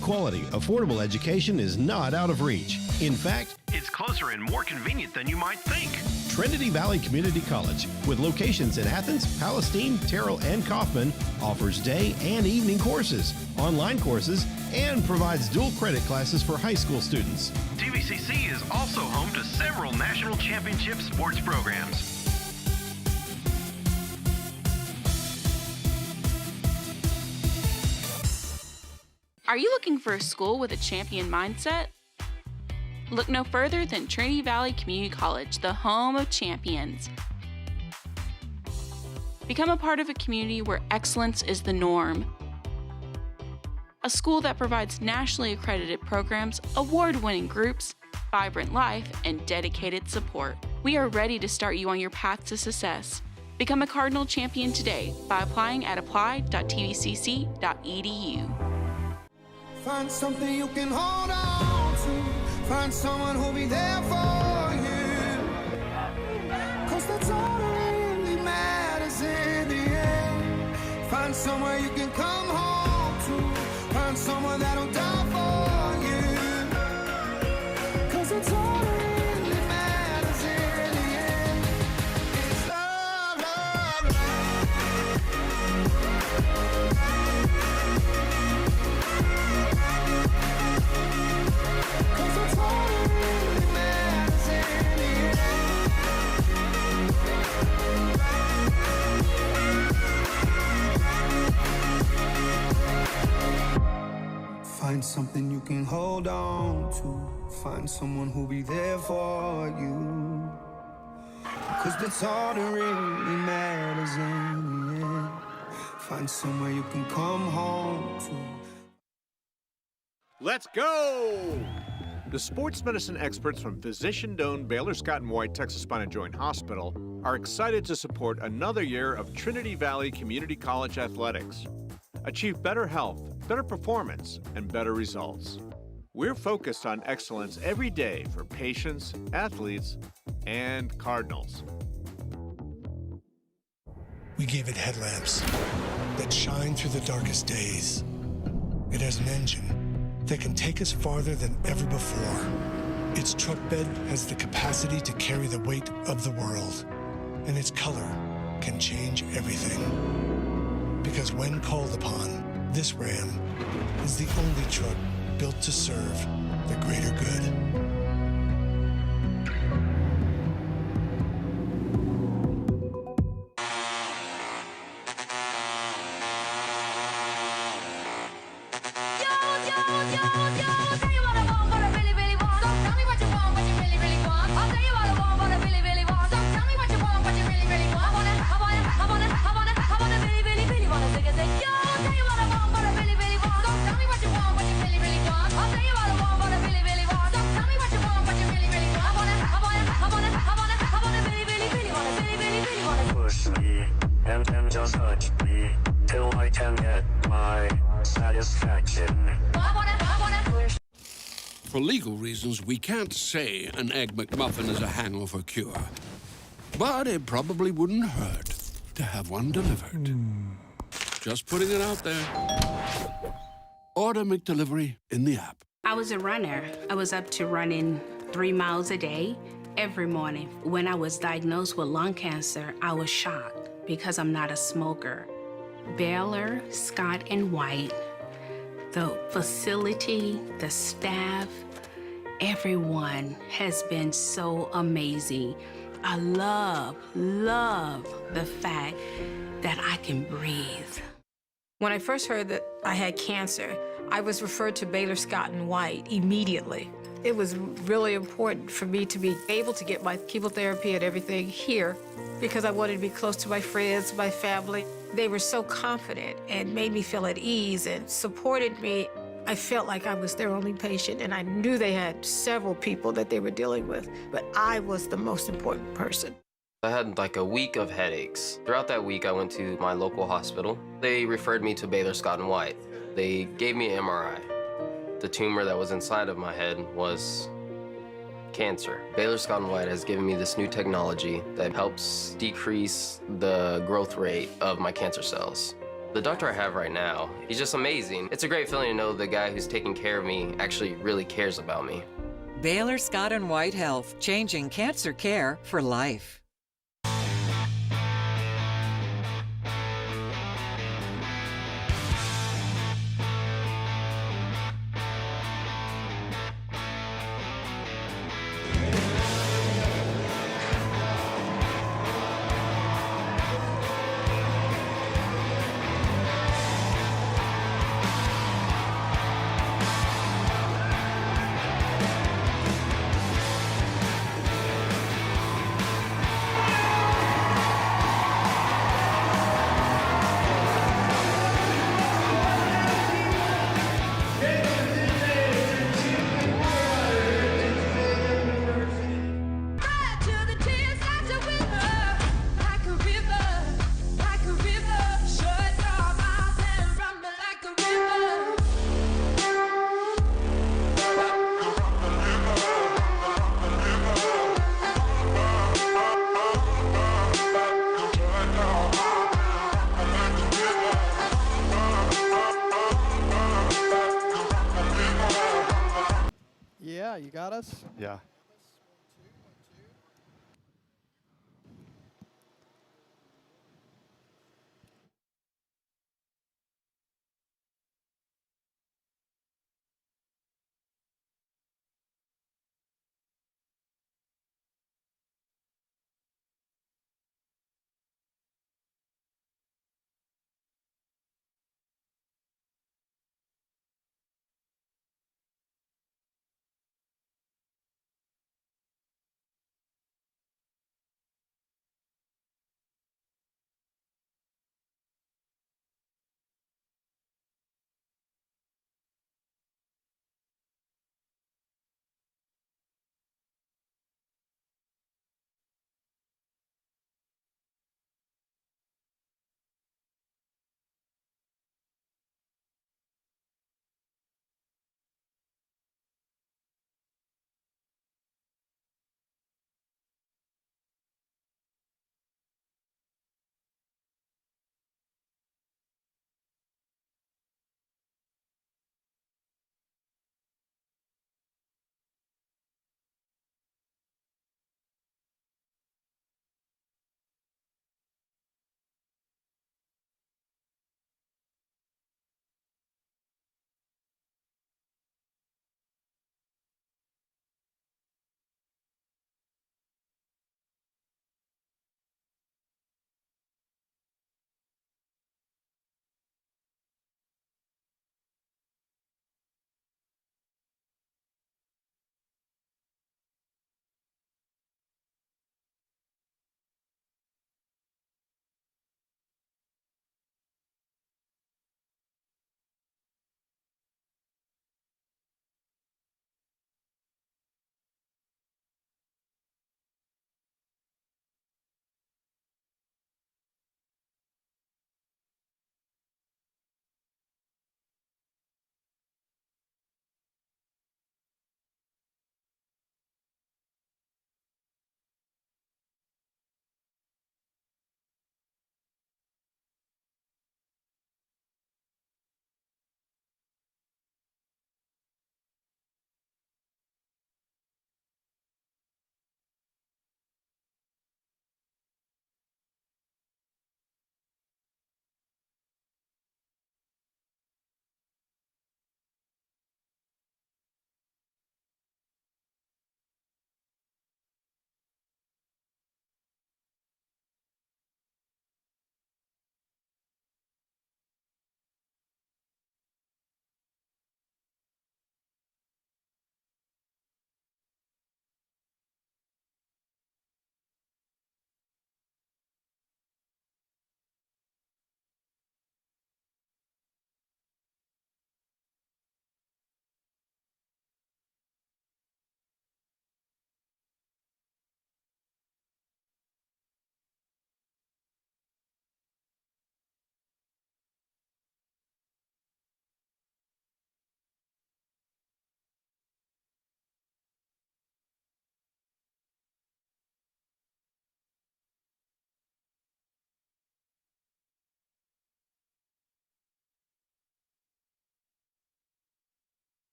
quality, affordable education is not out of reach. In fact, it's closer and more convenient than you might think. Trinity Valley Community College, with locations in Athens, Palestine, Terrell, and Kaufman, offers day and evening courses, online courses, and provides dual credit classes for high school students. TVCC is also home to several national championship sports programs. Are you looking for a school with a champion mindset? Look no further than Trinity Valley Community College, the home of champions. Become a part of a community where excellence is the norm. A school that provides nationally accredited programs, award-winning groups, vibrant life, and dedicated support. We are ready to start you on your path to success. Become a Cardinal champion today by applying at apply.tvcc.edu. Find something you can hold on to. Find someone who'll be there for you. 'Cause that's all that really matters in the end. Find somewhere you can come home to. Find someone that'll die for you. 'Cause that's all that really matters in the end. It's love, love, Find something you can hold on to. Find someone who'll be there for you. 'Cause that's all that really matters in the end. Find somewhere you can come home to. Let's go! The sports medicine experts from physician-owned Baylor Scott & White Texas Spine and Joint Hospital are excited to support another year of Trinity Valley Community College athletics. Achieve better health, better performance, and better results. We're focused on excellence every day for patients, athletes, and Cardinals. We gave it headlamps that shine through the darkest days. It has an engine that can take us farther than ever before. Its truck bed has the capacity to carry the weight of the world, and its color can change everything. Because when called upon, this Ram is the only truck built to serve the greater good. For legal reasons, we can't say an Egg McMuffin is a hangover cure. But it probably wouldn't hurt to have one delivered. Just putting it out there. Order McDelivery in the app. I was a runner. I was up to running 3 miles a day every morning. When I was diagnosed with lung cancer, I was shocked because I'm not a smoker. Baylor, Scott & White, the facility, the staff, everyone has been so amazing. I love the fact that I can breathe. When I first heard that I had cancer, I was referred to Baylor Scott & White immediately. It was really important for me to be able to get my chemotherapy and everything here because I wanted to be close to my friends, my family. They were so confident and made me feel at ease and supported me. I felt like I was their only patient, and I knew they had several people that they were dealing with, but I was the most important person. I had like a week of headaches. Throughout that week, I went to my local hospital. They referred me to Baylor Scott & White. They gave me an MRI. The tumor that was inside of my head was cancer. Baylor Scott & White has given me this new technology that helps decrease the growth rate of my cancer cells. The doctor I have right now, he's just amazing. It's a great feeling to know the guy who's taking care of me actually really cares about me. Baylor Scott and White Health, changing cancer care for life. Yeah, you got us? Yeah.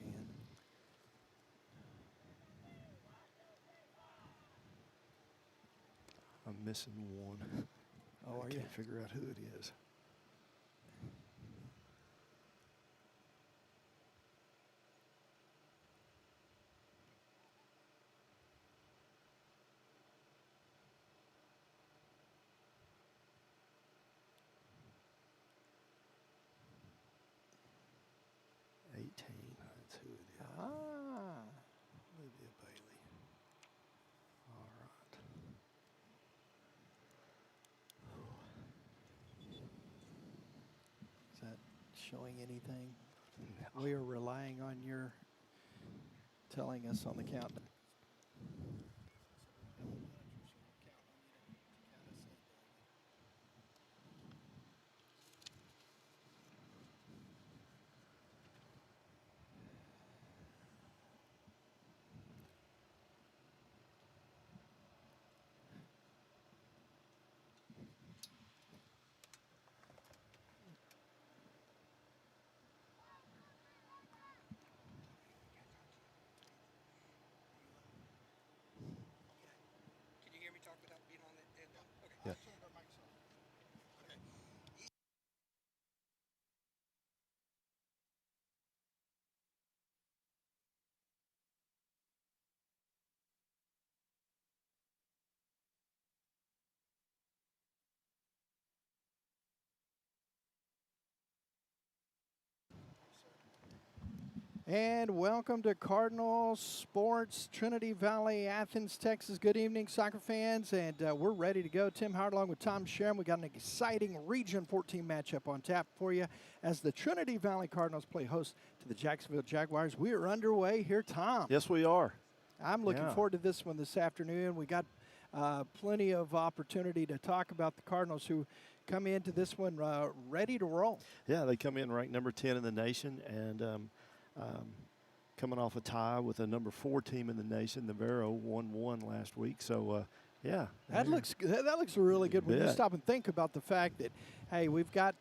in. I'm missing one. Oh, are I you? can't figure out who it is. That's who it is. Ah. Olivia Bailey. All right. Is that showing anything? No. We are relying on your telling us on the countdown. Can you hear me talk without being on it? Okay. Yeah. And welcome to Cardinal Sports, Trinity Valley, Athens, Texas. Good evening, soccer fans, and we're ready to go. Tim Howard along with Tom Sharon. We got an exciting Region 14 matchup on tap for you as the Trinity Valley Cardinals play host to the Jacksonville Jaguars. We are underway here, Tom. Yes, we are. I'm looking forward to this one this afternoon. We got plenty of opportunity to talk about the Cardinals who come into this one ready to roll. Yeah, they come in ranked number 10 in the nation, and coming off a tie with a number 4 team in the nation. The Vero won 1 last week. So, yeah. That looks really good when you stop and think about the fact that, hey, we've got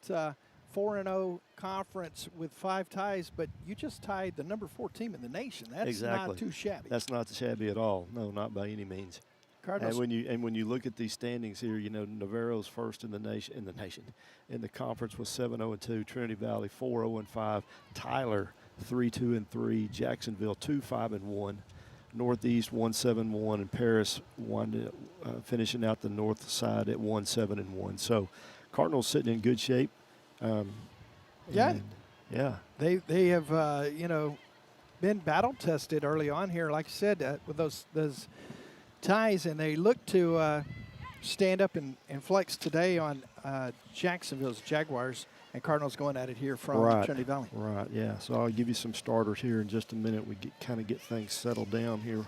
4-0 conference with 5 ties, but you just tied the number 4 team in the nation. That's not too shabby. That's not shabby at all. No, not by any means. Cardinals. And when you look at these standings here, you know, Navarro's first in the conference was 7-0-2, Trinity Valley 4-0-5, Tyler 3-2-3, Jacksonville 2-5-1, Northeast 1-7-1, and Paris finishing out the north side at 1-7-1. So Cardinals sitting in good shape. Yeah. They have been battle tested early on here, like I said, with those ties, and they look to stand up and flex today on Jacksonville's Jaguars, and Cardinals going at it here from Trinity Valley. Right, yeah. So I'll give you some starters here in just a minute. We kind of get things settled down here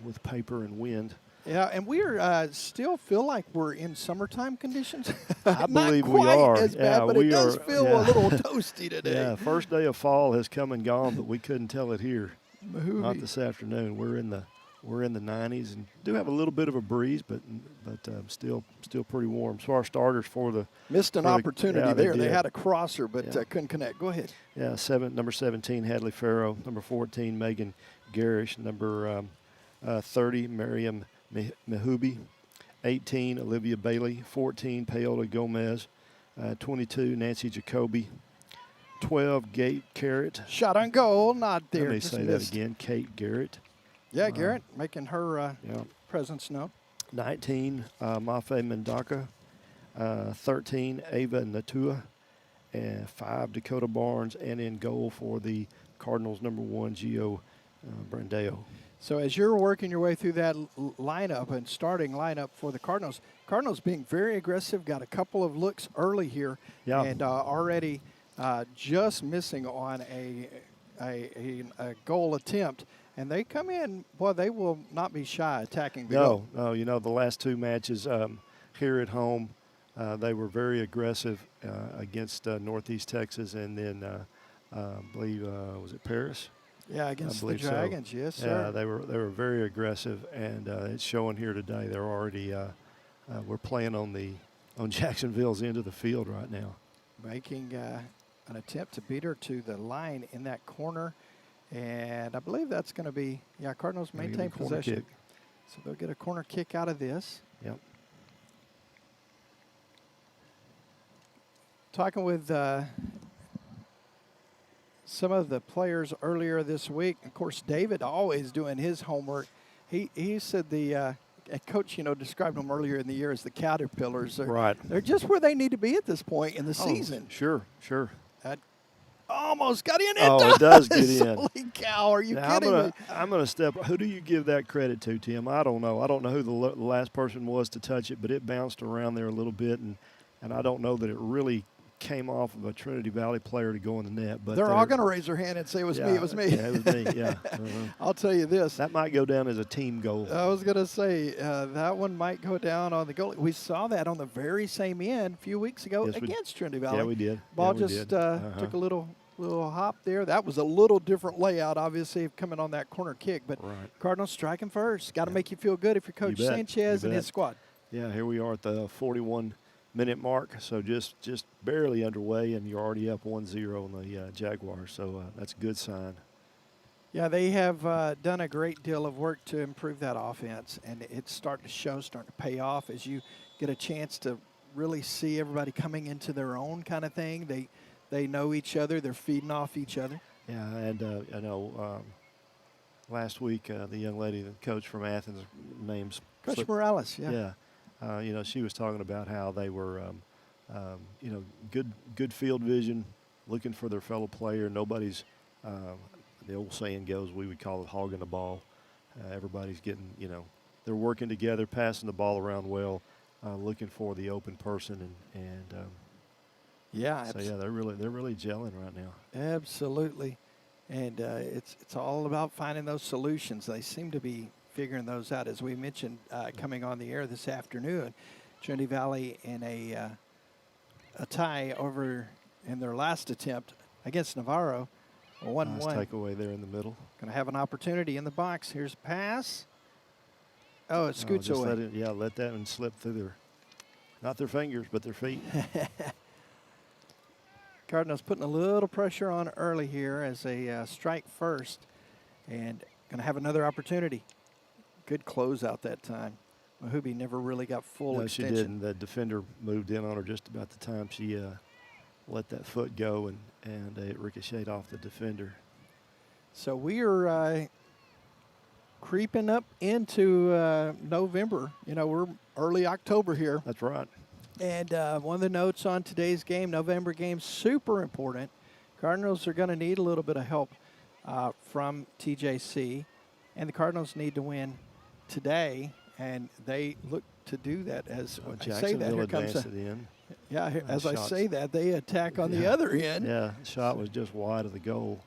with paper and wind. Yeah, and we're still feel like we're in summertime conditions. I believe we are. As bad, but it does feel a little toasty today. Yeah, first day of fall has come and gone, but we couldn't tell it here. Mahooey. Not this afternoon. We're in the 90s and do have a little bit of a breeze, but still pretty warm. So our starters for the missed an opportunity there. They had a crosser, but yeah. Couldn't connect. Go ahead. Yeah, number 17 Hadley Farrow, number 14 Megan Garish, number 30 Miriam Mehubi, 18 Olivia Bailey, 14 Paola Gomez, 22 Nancy Jacoby, 12 Kate Garrett. Shot on goal, not there. Let me say that again, Kate Garrett. Yeah, Garrett making her presence known. 19, Mafe Mendaka. 13, Ava Natua. And 5, Dakota Barnes. And in goal for the Cardinals, number 1, Gio Brandeo. So as you're working your way through that lineup and starting lineup for the Cardinals being very aggressive, got a couple of looks early here, and already just missing on a goal attempt. And they come in, boy, they will not be shy attacking the goal. No, you know, the last 2 matches here at home, they were very aggressive against Northeast Texas, and then I believe, was it Paris? Yeah, against the Dragons, yes, sir. Yeah, they were very aggressive, and it's showing here today. They're already we're playing on Jacksonville's end of the field right now. Making an attempt to beat her to the line in that corner. And I believe that's going to be, Cardinals maintain possession. Kick. So they'll get a corner kick out of this. Yep. Talking with some of the players earlier this week, of course, David always doing his homework. He said the coach, described them earlier in the year as the caterpillars. They're just where they need to be at this point in the season. Sure. Almost got in. It does get in. Holy cow, are you kidding me? I'm going to step. Who do you give that credit to, Tim? I don't know. I don't know who the last person was to touch it, but it bounced around there a little bit, and I don't know that it really came off of a Trinity Valley player to go in the net. But they're all going to raise their hand and say it was me. It was me. Yeah, it was me. Yeah. I'll tell you this. That might go down as a team goal. I was going to say that one might go down on the goal. We saw that on the very same end a few weeks ago against Trinity Valley. Yeah, we did. Ball took a little hop there. That was a little different layout, obviously, coming on that corner kick. But Cardinals striking first. Got to make you feel good if you're Coach Sanchez and his squad. Yeah, here we are at the 41-minute mark. So just barely underway, and you're already up 1-0 on the Jaguars. So that's a good sign. Yeah, they have done a great deal of work to improve that offense, and it's starting to show, starting to pay off as you get a chance to really see everybody coming into their own kind of thing. They know each other. They're feeding off each other. Yeah, and I know last week the young lady, the coach from Athens, name's Coach Morales. Yeah. She was talking about how they were, good field vision, looking for their fellow player. Nobody's, the old saying goes, we would call it hogging the ball. Everybody's getting, they're working together, passing the ball around well, looking for the open person, and they're really gelling right now. Absolutely, and it's all about finding those solutions. They seem to be figuring those out, as we mentioned coming on the air this afternoon. Trinity Valley in a tie over in their last attempt against Navarro, a 1-1. Nice takeaway there in the middle. Going to have an opportunity in the box. Here's a pass. Oh, it scoots away. Let that one slip through not their fingers, but their feet. Cardinals putting a little pressure on early here as they strike first, and going to have another opportunity. Good close out that time. Mahubi never really got full extension. She didn't. The defender moved in on her just about the time she let that foot go, and it ricocheted off the defender. So we are creeping up into November. We're early October here. That's right. And one of the notes on today's game, November game, super important. Cardinals are going to need a little bit of help from TJC, and the Cardinals need to win today, and they look to do that. As I say that, here comes it in. Yeah, as I say that, they attack on the other end. Yeah, the shot was just wide of the goal.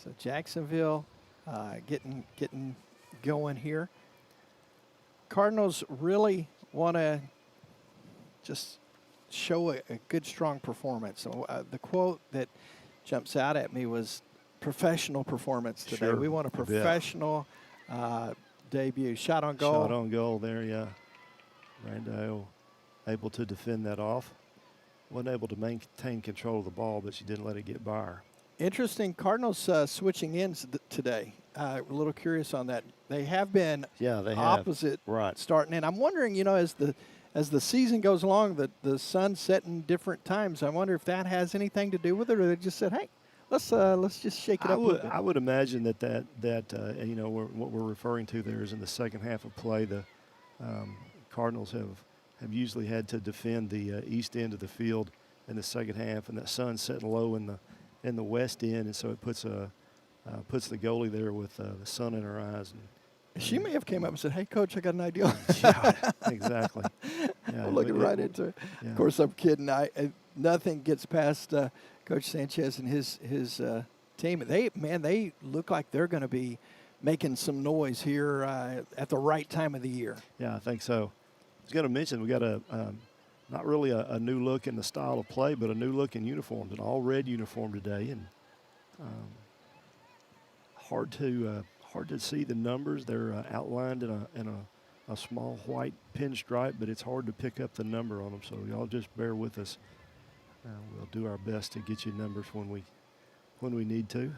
So Jacksonville getting going here. Cardinals really want to just show a good, strong performance. So the quote that jumps out at me was professional performance today. Sure. We want a professional debut. Shot on goal. Shot on goal there, yeah. Randall able to defend that off. Wasn't able to maintain control of the ball, but she didn't let it get by her. Interesting, Cardinals switching ends today. A little curious on that. They have been opposite starting in. I'm wondering, as the season goes along, the sun's setting different times. I wonder if that has anything to do with it, or they just said, hey, let's just shake it up a little bit. I would imagine that what we're referring to there is in the second half of play, the Cardinals have usually had to defend the east end of the field in the second half, and that sun's setting low in the west end, and so it puts the goalie there with the sun in her eyes. And she may have came up and said, hey, Coach, I got an idea. Yeah, exactly. Yeah, looking right into it. Yeah. Of course, I'm kidding. Nothing gets past Coach Sanchez and his team. They look like they're going to be making some noise here at the right time of the year. Yeah, I think so. I was going to mention we got not really a new look in the style of play, but a new look in uniforms, an all-red uniform today, and hard to see the numbers. They're outlined in a small white pinstripe, but it's hard to pick up the number on them. So y'all just bear with us. We'll do our best to get you numbers when we need to.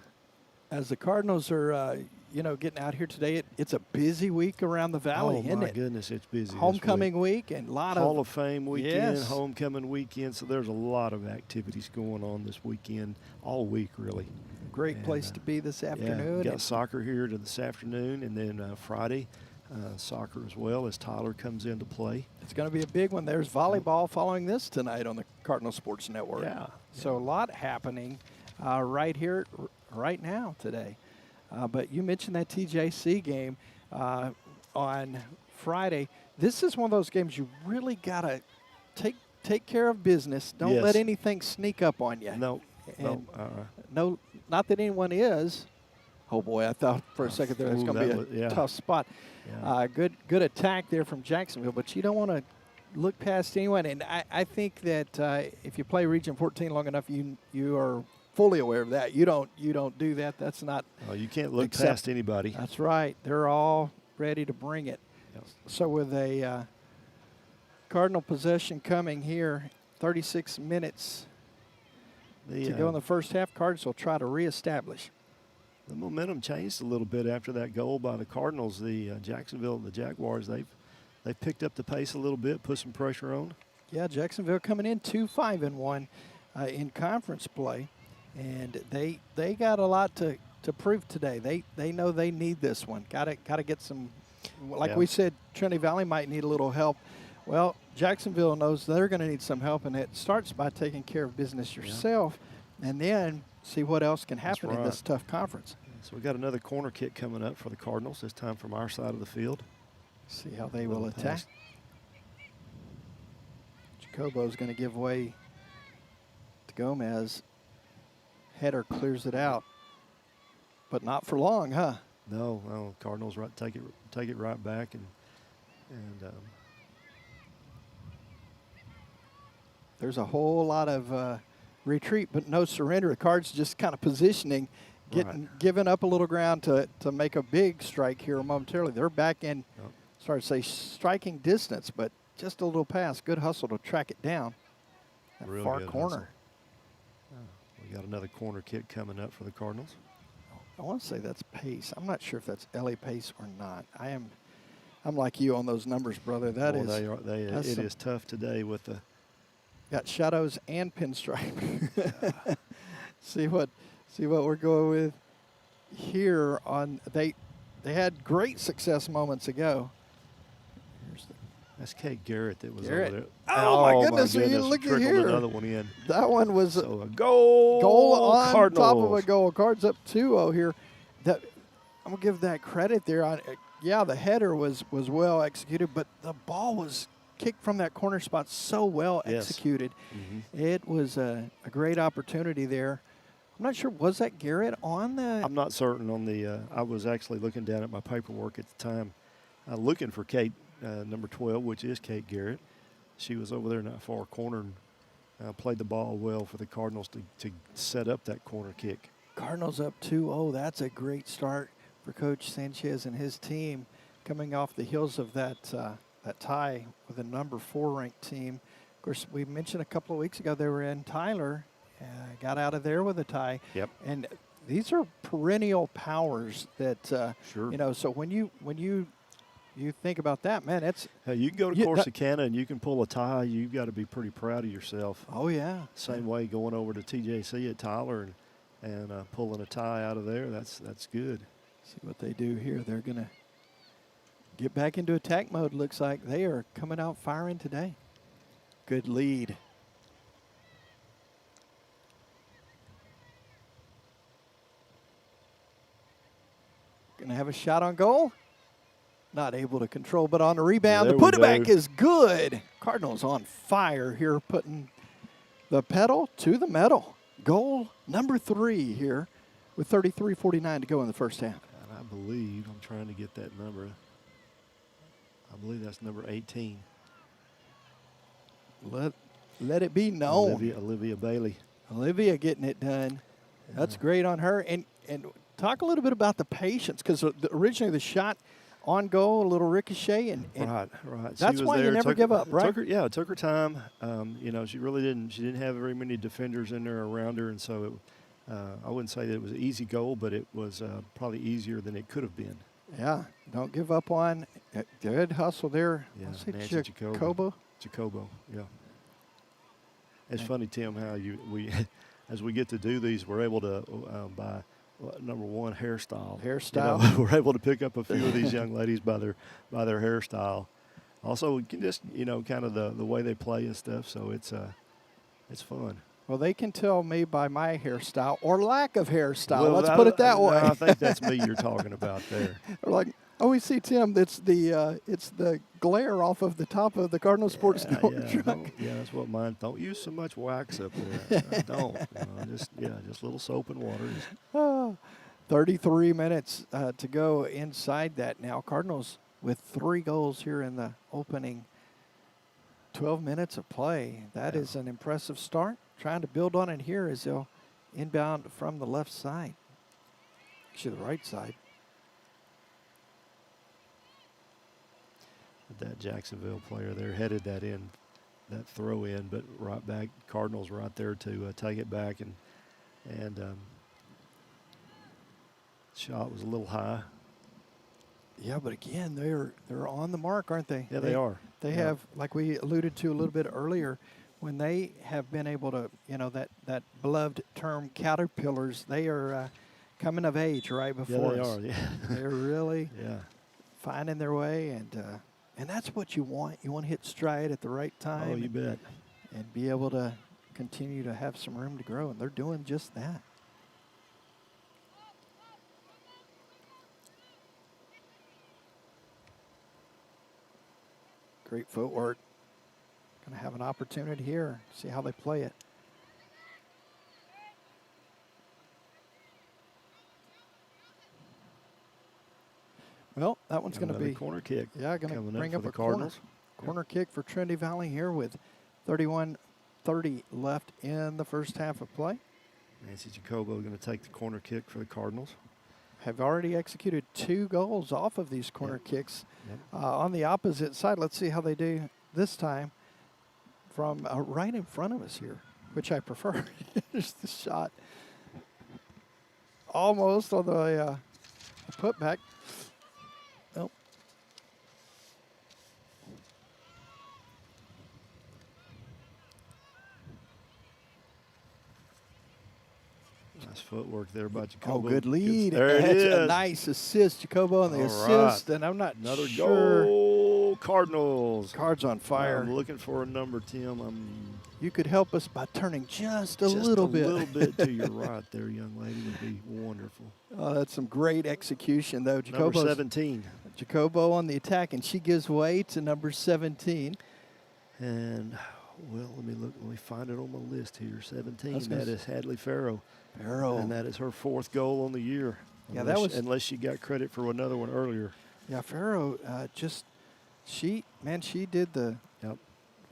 As the Cardinals are, getting out here today, it's a busy week around the Valley, isn't my it? goodness, it's busy. Homecoming week and a lot Hall of of Fame weekend, yes. homecoming weekend. So there's a lot of activities going on this weekend, all week really. Great place to be this afternoon. Yeah, got soccer here this afternoon, and then Friday, soccer as well as Tyler comes into play. It's going to be a big one. There's volleyball following this tonight on the Cardinal Sports Network. Yeah. So a lot happening right here, right now today. But you mentioned that TJC game on Friday. This is one of those games you really got to take care of business. Don't let anything sneak up on you. No, no, not that anyone is. Oh boy, I thought for a second there was going to be a tough spot. Yeah. Good attack there from Jacksonville, but you don't want to look past anyone. And I think that if you play Region 14 long enough, you are fully aware of that. You don't do that. That's not. You can't look past anybody. That's right. They're all ready to bring it. Yep. So with a Cardinal possession coming here, 36 minutes to go in the first half, Cardinals will try to reestablish. The momentum changed a little bit after that goal by the Cardinals. The Jacksonville, the Jaguars, they've picked up the pace a little bit, put some pressure on. Yeah, Jacksonville coming in 2-5-1 in conference play, and they got a lot to prove today. They know they need this one. Got to get some. Like we said, Trinity Valley might need a little help. Well, Jacksonville knows they're going to need some help, and it starts by taking care of business yourself, and then see what else can happen in this tough conference. So we got another corner kick coming up for the Cardinals, this time from our side of the field. See how they will attack. Jacobo's going to give way to Gomez. Header clears it out, but not for long, huh? No, Cardinals take it right back, and there's a whole lot of retreat, but no surrender. The Cards just kind of positioning, giving up a little ground to make a big strike here momentarily. They're back in, sorry to say, striking distance, but just a little pass. Good hustle to track it down. That really far corner. We got another corner kick coming up for the Cardinals. I want to say that's Pace. I'm not sure if that's Ellie Pace or not. I'm like you on those numbers, brother. It is tough today with the. Got shadows and pinstripe. see what we're going with here on they had great success moments ago. That's Kate Garrett that was Garrett. over there. Oh my goodness! So you look at here. Another one in. That one was so a goal on Cardinals. top of a goal. Cards up 2-0 here. I'm gonna give that credit there. The header was well executed, but the ball was kicked from that corner spot so well executed. Mm-hmm. It was a great opportunity there. I'm not sure, was that Garrett on the? I'm not certain on the. I was actually looking down at my paperwork at the time, looking for Kate, number 12, which is Kate Garrett. She was over there in that far corner and played the ball well for the Cardinals to set up that corner kick. Cardinals up 2-0. That's a great start for Coach Sanchez and his team, coming off the heels of that tie with a number 4 ranked team. Of course, we mentioned a couple of weeks ago they were in Tyler, got out of there with a tie. Yep. And these are perennial powers that sure. So when you think about that, man, it's you can go to Corsicana and you can pull a tie. You've got to be pretty proud of yourself. Oh yeah. Same way going over to TJC at Tyler and pulling a tie out of there. That's good. See what they do here. They're gonna get back into attack mode. Looks like they are coming out firing today. Good lead. Gonna have a shot on goal. Not able to control, but on the rebound. The put it back is good. Cardinals on fire here, putting the pedal to the metal. Goal number 3 here with 33:49 to go in the first half. And I believe, I'm trying to get that number. I believe that's number 18. Let it be known. Olivia Bailey. Olivia getting it done. That's great on her. And talk a little bit about the patience, because originally the shot on goal, a little ricochet, and right. That's why you never give up, right? It took her time. She really didn't. She didn't have very many defenders in there around her, and so I wouldn't say that it was an easy goal, but it was probably easier than it could have been. Yeah, don't give up on. Good hustle there. Yeah, I'll say Nancy Jacobo. Jacobo, yeah. It's funny, Tim, how we, as we get to do these, we're able to buy number one hairstyle. Hairstyle. You know, we're able to pick up a few of these young ladies by their hairstyle. Also, we can just kind of the way they play and stuff. So it's fun. Well, they can tell me by my hairstyle or lack of hairstyle. Well, Let's put it that way. I think that's me you're talking about there. They're like, oh, we see Tim. It's the glare off of the top of the Cardinal Sports truck. Yeah, that's what mine. Don't use so much wax up there. Don't. Just little soap and water. 33 minutes to go inside that now. Cardinals with 3 goals here in the opening 12 minutes of play. That is an impressive start. Trying to build on it here as they'll inbound from the left side. Actually, the right side. That Jacksonville player there headed that throw in, but right back, Cardinals right there to take it back, and shot was a little high. Yeah, but again, they're on the mark, aren't they? Yeah, they are. They have, like we alluded to a little bit earlier, when they have been able to, that beloved term caterpillars, they are coming of age right before us. Yeah, they are. Yeah, they're really yeah, finding their way, and that's what you want. You want to hit stride at the right time. Oh, you bet. And be able to continue to have some room to grow, and they're doing just that. Great footwork. Going to have an opportunity here. See how they play it. Well, that one's going to be corner kick. Yeah, going to bring up the a Cardinals. Corner kick for Trinity Valley here with 31:30 left in the first half of play. Nancy Jacobo going to take the corner kick for the Cardinals. Have already executed 2 goals off of these corner kicks. On the opposite side, let's see how they do this time from right in front of us here, which I prefer. There's the shot almost on the putback. Nope. Nice footwork there by Jacobo. Oh, good lead. There it That's is. a nice assist, Jacobo on the assist. And I'm not Another sure. goal, Cardinals. Cards on fire. I'm looking for a number, Tim. You could help us by turning just a little bit. Just a little bit to your right there, young lady, would be wonderful. Oh, that's some great execution, though. Number 17. Jacobo on the attack, and she gives way to number 17. And, well, let me find it on my list here. 17, that is Hadley Farrow. And that is her 4th goal on the year. Yeah, unless she got credit for another one earlier. Yeah, Farrow she did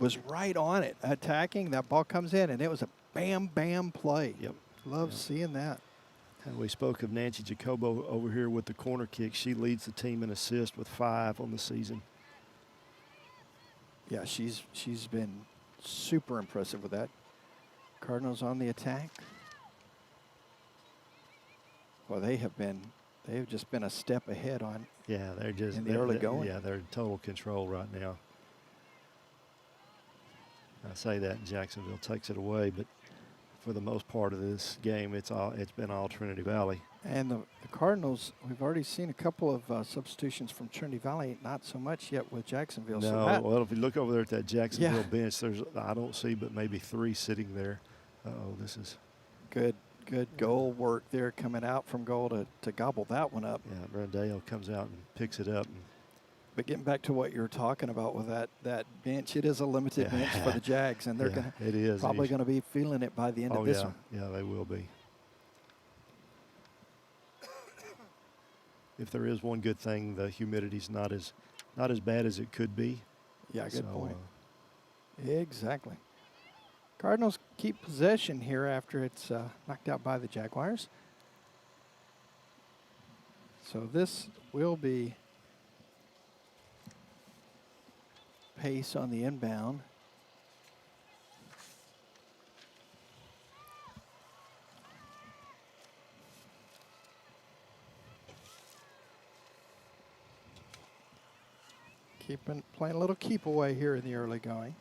was right on it, attacking. That ball comes in, and it was a bam, bam play. Yep. Love seeing that. And we spoke of Nancy Jacobo over here with the corner kick. She leads the team in assists with 5 on the season. Yeah, she's been super impressive with that. Cardinals on the attack. Well, they've just been a step ahead on. Yeah, they're just in the early going. Yeah, they're in total control right now. I say that, and Jacksonville takes it away, but for the most part of this game, it's been all Trinity Valley. And the Cardinals, we've already seen a couple of substitutions from Trinity Valley, not so much yet with Jacksonville. No, well, if you look over there at that Jacksonville bench, I don't see but maybe 3 sitting there. Uh-oh, this is good goal work there, coming out from goal to gobble that one up. Yeah, Brandale comes out and picks it up. But getting back to what you were talking about with that bench, it is a limited bench for the Jags, and they're probably going to be feeling it by the end of this one. Yeah, they will be. If there is one good thing, the humidity's not as bad as it could be. Yeah, good point. Exactly. Cardinals keep possession here after it's knocked out by the Jaguars. So this will be pace on the inbound. Playing a little keep away here in the early going.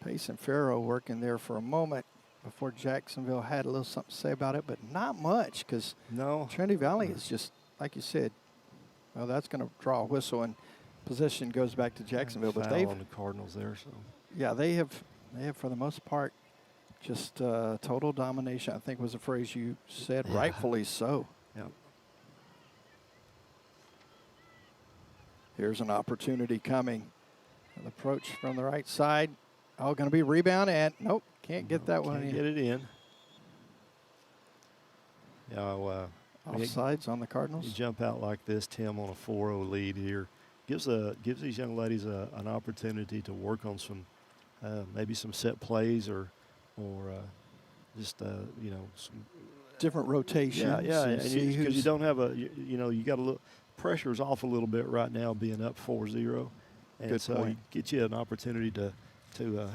Pace and Farrow working there for a moment before Jacksonville had a little something to say about it, but not much because Trinity Valley is just, like you said, well, that's going to draw a whistle and possession goes back to Jacksonville. But they've on the Cardinals there, so yeah, they have for the most part just total domination. I think was the phrase you said, rightfully so. Yeah. Here's an opportunity coming. An approach from the right side. Oh, going to be rebound and nope, can't get that one in. Get it in. Yeah, offsides on the Cardinals. You jump out like this, Tim, on a 4-0 lead here. Gives these young ladies an opportunity to work on some maybe some set plays or just you know, some different rotations. Yeah, and because you don't have you got a little pressure's off a little bit right now, being up 4-0, and Good so point. you get you an opportunity to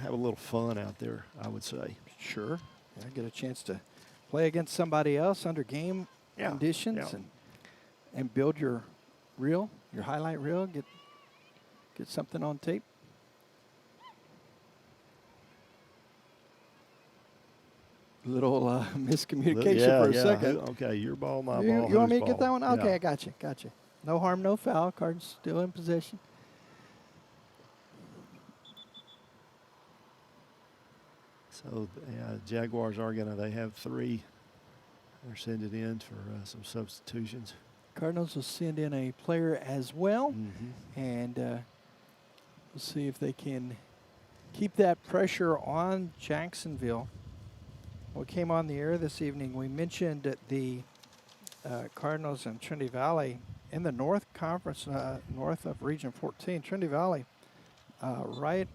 have a little fun out there, I would say. Sure. Yeah, get a chance to play against somebody else under game conditions and build your highlight reel, get something on tape. Little miscommunication for a second. Okay, your ball, my ball. You want me to whose get that ball? one? Okay, Yeah. I got you. No harm, no foul. Cardinals still in possession. So, Jaguars are they have 3. They're sending it in for some substitutions. Cardinals will send in a player as well, Mm-hmm. and we'll see if they can keep that pressure on Jacksonville. We came on the air this evening. We mentioned that the Cardinals and Trinity Valley in the North Conference, north of Region 14. Trinity Valley, right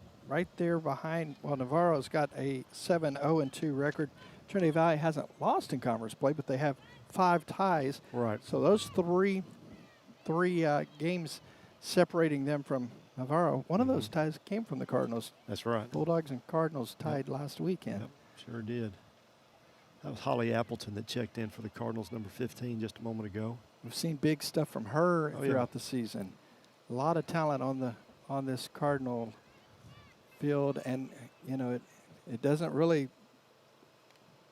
there behind. Well, Navarro's got a 7-0-2 record. Trinity Valley hasn't lost in conference play, but they have 5 ties. Right. So those three games separating them from Navarro. One of those ties came from the Cardinals. That's right. Bulldogs and Cardinals tied last weekend. Yep, sure did. That was Holly Appleton that checked in for the Cardinals, number 15, just a moment ago. We've seen big stuff from her throughout the season. A lot of talent on this Cardinal field, and it doesn't really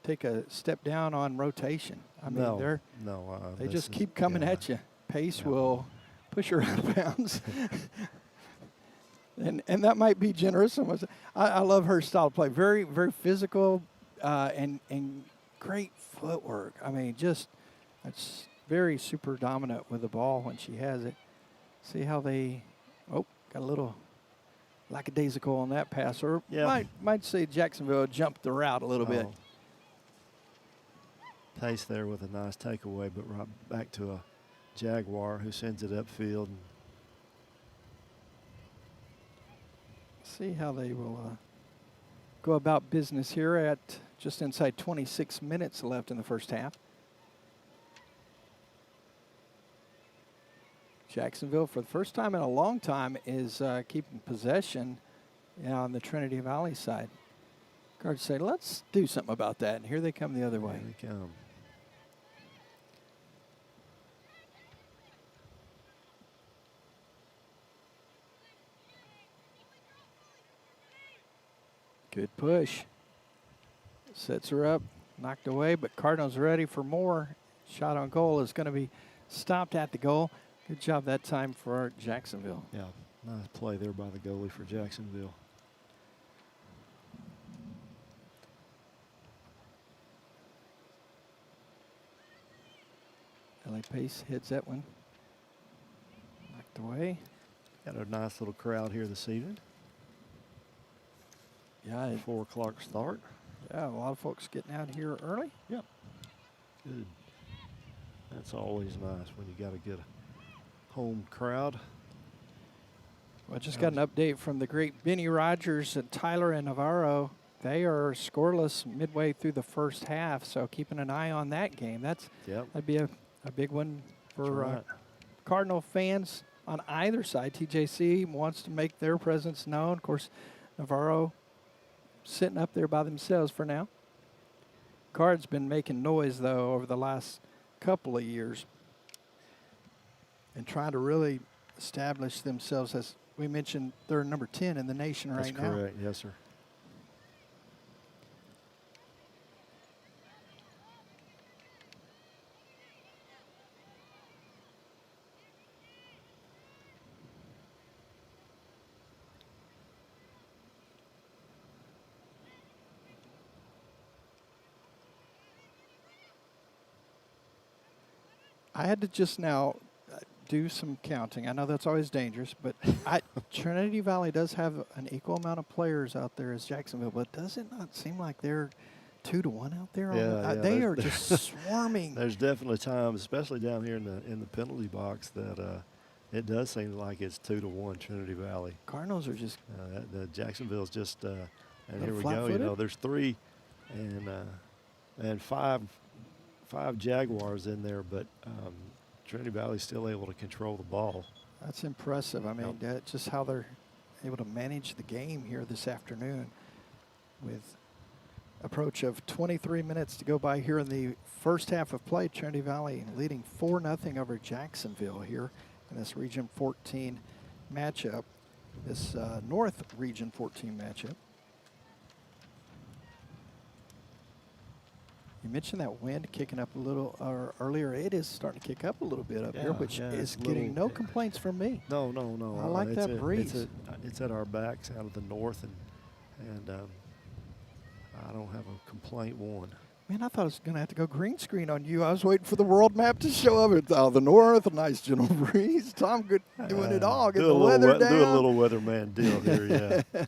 take a step down on rotation. I mean, they just keep coming at you. Pace will push her out of bounds. And that might be generous. I love her style of play. Very, very physical and great footwork. I mean, it's very super dominant with the ball when she has it. See how they got a little lackadaisical on that pass. Or might say Jacksonville jumped the route a little bit. Pace there with a nice takeaway, but right back to a Jaguar who sends it upfield. See how they will go about business here at just inside 26 minutes left in the first half. Jacksonville, for the first time in a long time, is keeping possession on the Trinity Valley side. Cards say, let's do something about that. And here they come the other way. Here they come. Good push. Sets her up, knocked away, but Cardinals ready for more. Shot on goal is going to be stopped at the goal. Good job that time for Jacksonville. Yeah, nice play there by the goalie for Jacksonville. LA Pace hits that one. Knocked away. Got a nice little crowd here this evening. Yeah. 4 o'clock start. Yeah, a lot of folks getting out here early. Yep. Good. That's always nice when you got a good home crowd. Well, I just got an update from the great Benny Rogers and Tyler and Navarro. They are scoreless midway through the first half, so keeping an eye on that game. That'd be a big one for Cardinal fans on either side. TJC wants to make their presence known. Of course, Navarro sitting up there by themselves for now. Card's been making noise, though, over the last couple of years and trying to really establish themselves. As we mentioned, they're number 10 in the nation right now. That's correct. Yes, sir. I had to just now do some counting. I know that's always dangerous, but Trinity Valley does have an equal amount of players out there as Jacksonville, but does it not seem like they're 2-1 out there? They are just swarming. There's definitely times, especially down here in the penalty box, that it does seem like it's 2-1 Trinity Valley. Cardinals are just the Jacksonville's just and here we go. flat-footed? You know, there's 3 and 5 Jaguars in there, but Trinity Valley's still able to control the ball. That's impressive. I mean, just how they're able to manage the game here this afternoon with approach of 23 minutes to go by here in the first half of play. Trinity Valley leading 4-0 over Jacksonville here in this Region 14 matchup, this North Region 14 matchup. You mentioned that wind kicking up a little earlier. It is starting to kick up a little bit up here, which is getting no complaints from me. No. I like that breeze. It's at our backs out of the north, and I don't have a complaint one. Man, I thought I was going to have to go green screen on you. I was waiting for the world map to show up. It's out of the north, a nice gentle breeze. Tom good doing it all, getting the weather down. Do a little weatherman deal here, yeah.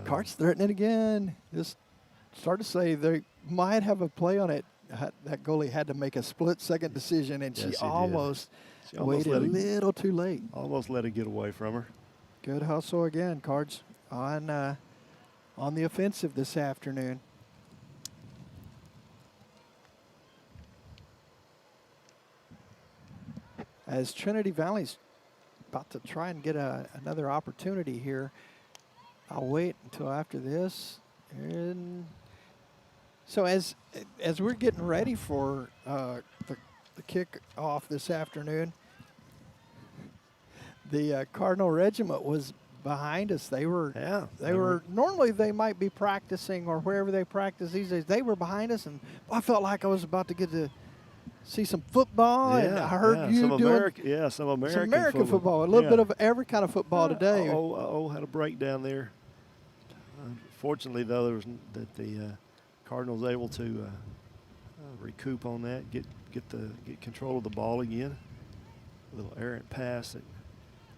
Cart's threatening again. Just start to say they might have a play on it. That goalie had to make a split-second decision, and she almost waited a little too late. Almost let it get away from her. Good hustle again. Cards on the offensive this afternoon. As Trinity Valley's about to try and get another opportunity here, I'll wait until after this. And so as we're getting ready for the kick off this afternoon, the Cardinal Regiment was behind us. They were normally they might be practicing or wherever they practice these days. They were behind us, and I felt like I was about to get to see some football, and I heard you doing some American football. A little bit of every kind of football today. Had a breakdown there. Fortunately, though, the Cardinals able to recoup on that, get control of the ball again. A little errant pass that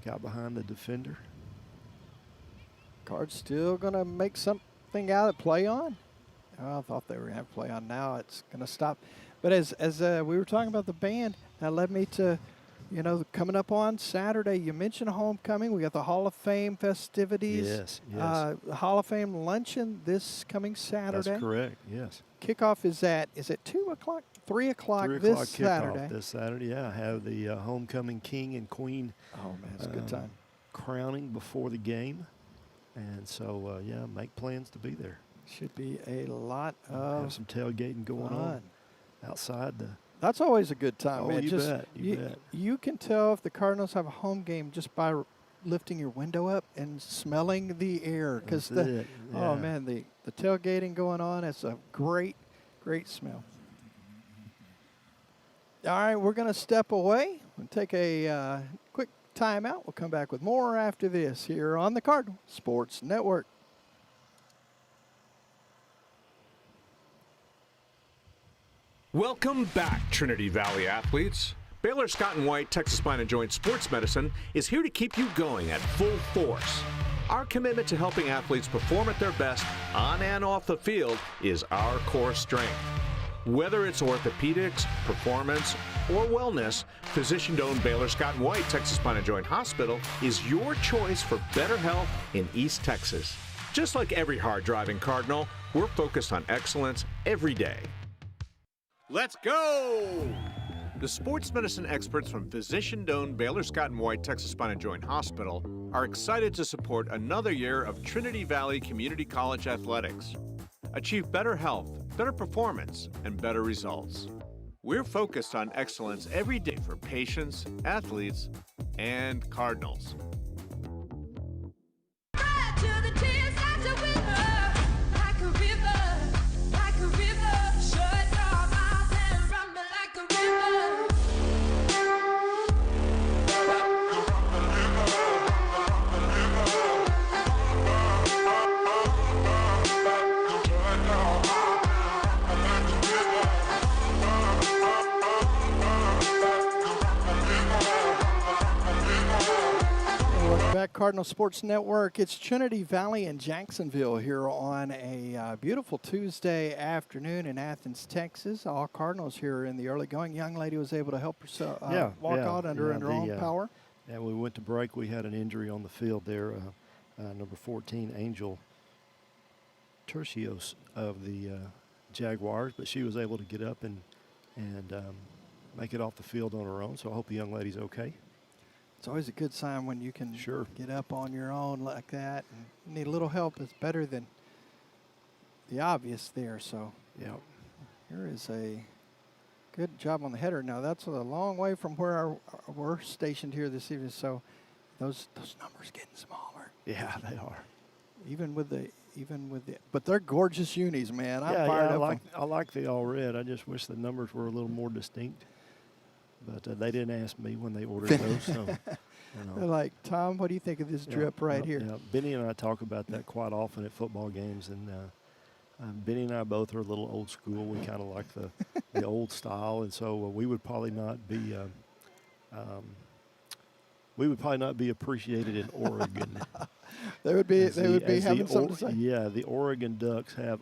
got behind the defender. Cards still going to make something out of play on. Oh, I thought they were going to have play on. Now it's going to stop. But as we were talking about the band, that led me to, coming up on Saturday, you mentioned homecoming. We got the Hall of Fame festivities. Yes. The Hall of Fame luncheon this coming Saturday. That's correct, yes. Kickoff is at 2 o'clock, 3 o'clock this Saturday. This Saturday, yeah. I have the homecoming king and queen. Oh, man, it's a good time. Crowning before the game. And so, make plans to be there. Should be a lot of have some tailgating going on outside the. That's always a good time, man. You bet. You can tell if the Cardinals have a home game just by lifting your window up and smelling the air. Because the tailgating going on, it's a great, great smell. All right, we're going to step away and take a quick timeout. We'll come back with more after this here on the Cardinal Sports Network. Welcome back, Trinity Valley athletes. Baylor Scott & White Texas Spine & Joint Sports Medicine is here to keep you going at full force. Our commitment to helping athletes perform at their best on and off the field is our core strength. Whether it's orthopedics, performance, or wellness, physician-owned Baylor Scott & White Texas Spine & Joint Hospital is your choice for better health in East Texas. Just like every hard-driving Cardinal, we're focused on excellence every day. Let's go! The sports medicine experts from physician-owned Baylor Scott & White Texas Spine & Joint Hospital are excited to support another year of Trinity Valley Community College athletics. achieve better health, better performance, and better results. We're focused on excellence every day for patients, athletes, and Cardinals. Cardinal Sports Network. It's Trinity Valley in Jacksonville here on a beautiful Tuesday afternoon in Athens, Texas. All Cardinals here in the early going. Young lady was able to help herself walk out under her own power. Yeah, we went to break. We had an injury on the field there. Number 14, Angel Tercios of the Jaguars, but she was able to get up and make it off the field on her own. So I hope the young lady's okay. It's always a good sign when you can get up on your own like that. And need a little help. It's better than the obvious there. So here is a good job on the header. Now that's a long way from where we're stationed here this evening. So those numbers getting smaller. Yeah, they are. Even with the, but they're gorgeous unis, man. I'm fired up. I like the all red. I just wish the numbers were a little more distinct. But they didn't ask me when they ordered those. So, They're like, Tom, what do you think of this drip right here? Yeah. Benny and I talk about that quite often at football games. And Benny and I both are a little old school. We kind of like the old style. And so we would probably not be appreciated in Oregon. They would be having something to say. Yeah, the Oregon Ducks have,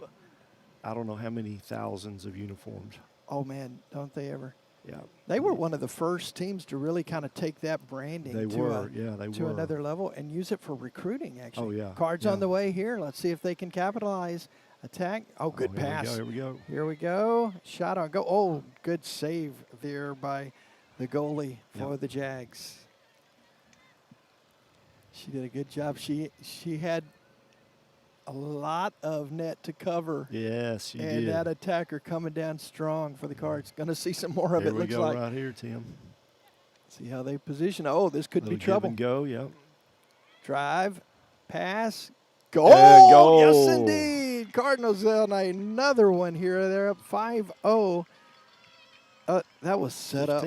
I don't know how many thousands of uniforms. Oh, man, don't they ever? Yeah. They were one of the first teams to really kind of take that branding to another level and use it for recruiting, actually. Oh, yeah. Cards on the way here. Let's see if they can capitalize. Attack. Oh, good pass. Here we go. Here we go. Shot on goal. Oh, good save there by the goalie for the Jags. She did a good job. She had a lot of net to cover. Yes, she did. And that attacker coming down strong for the Cards. Going to see some more of it, looks like. Right here, Tim. See how they position. Oh, this could be trouble. Go, yeah. Drive, pass, goal. Yes, indeed. Cardinals on another one here. They're up 5-0. That was set up.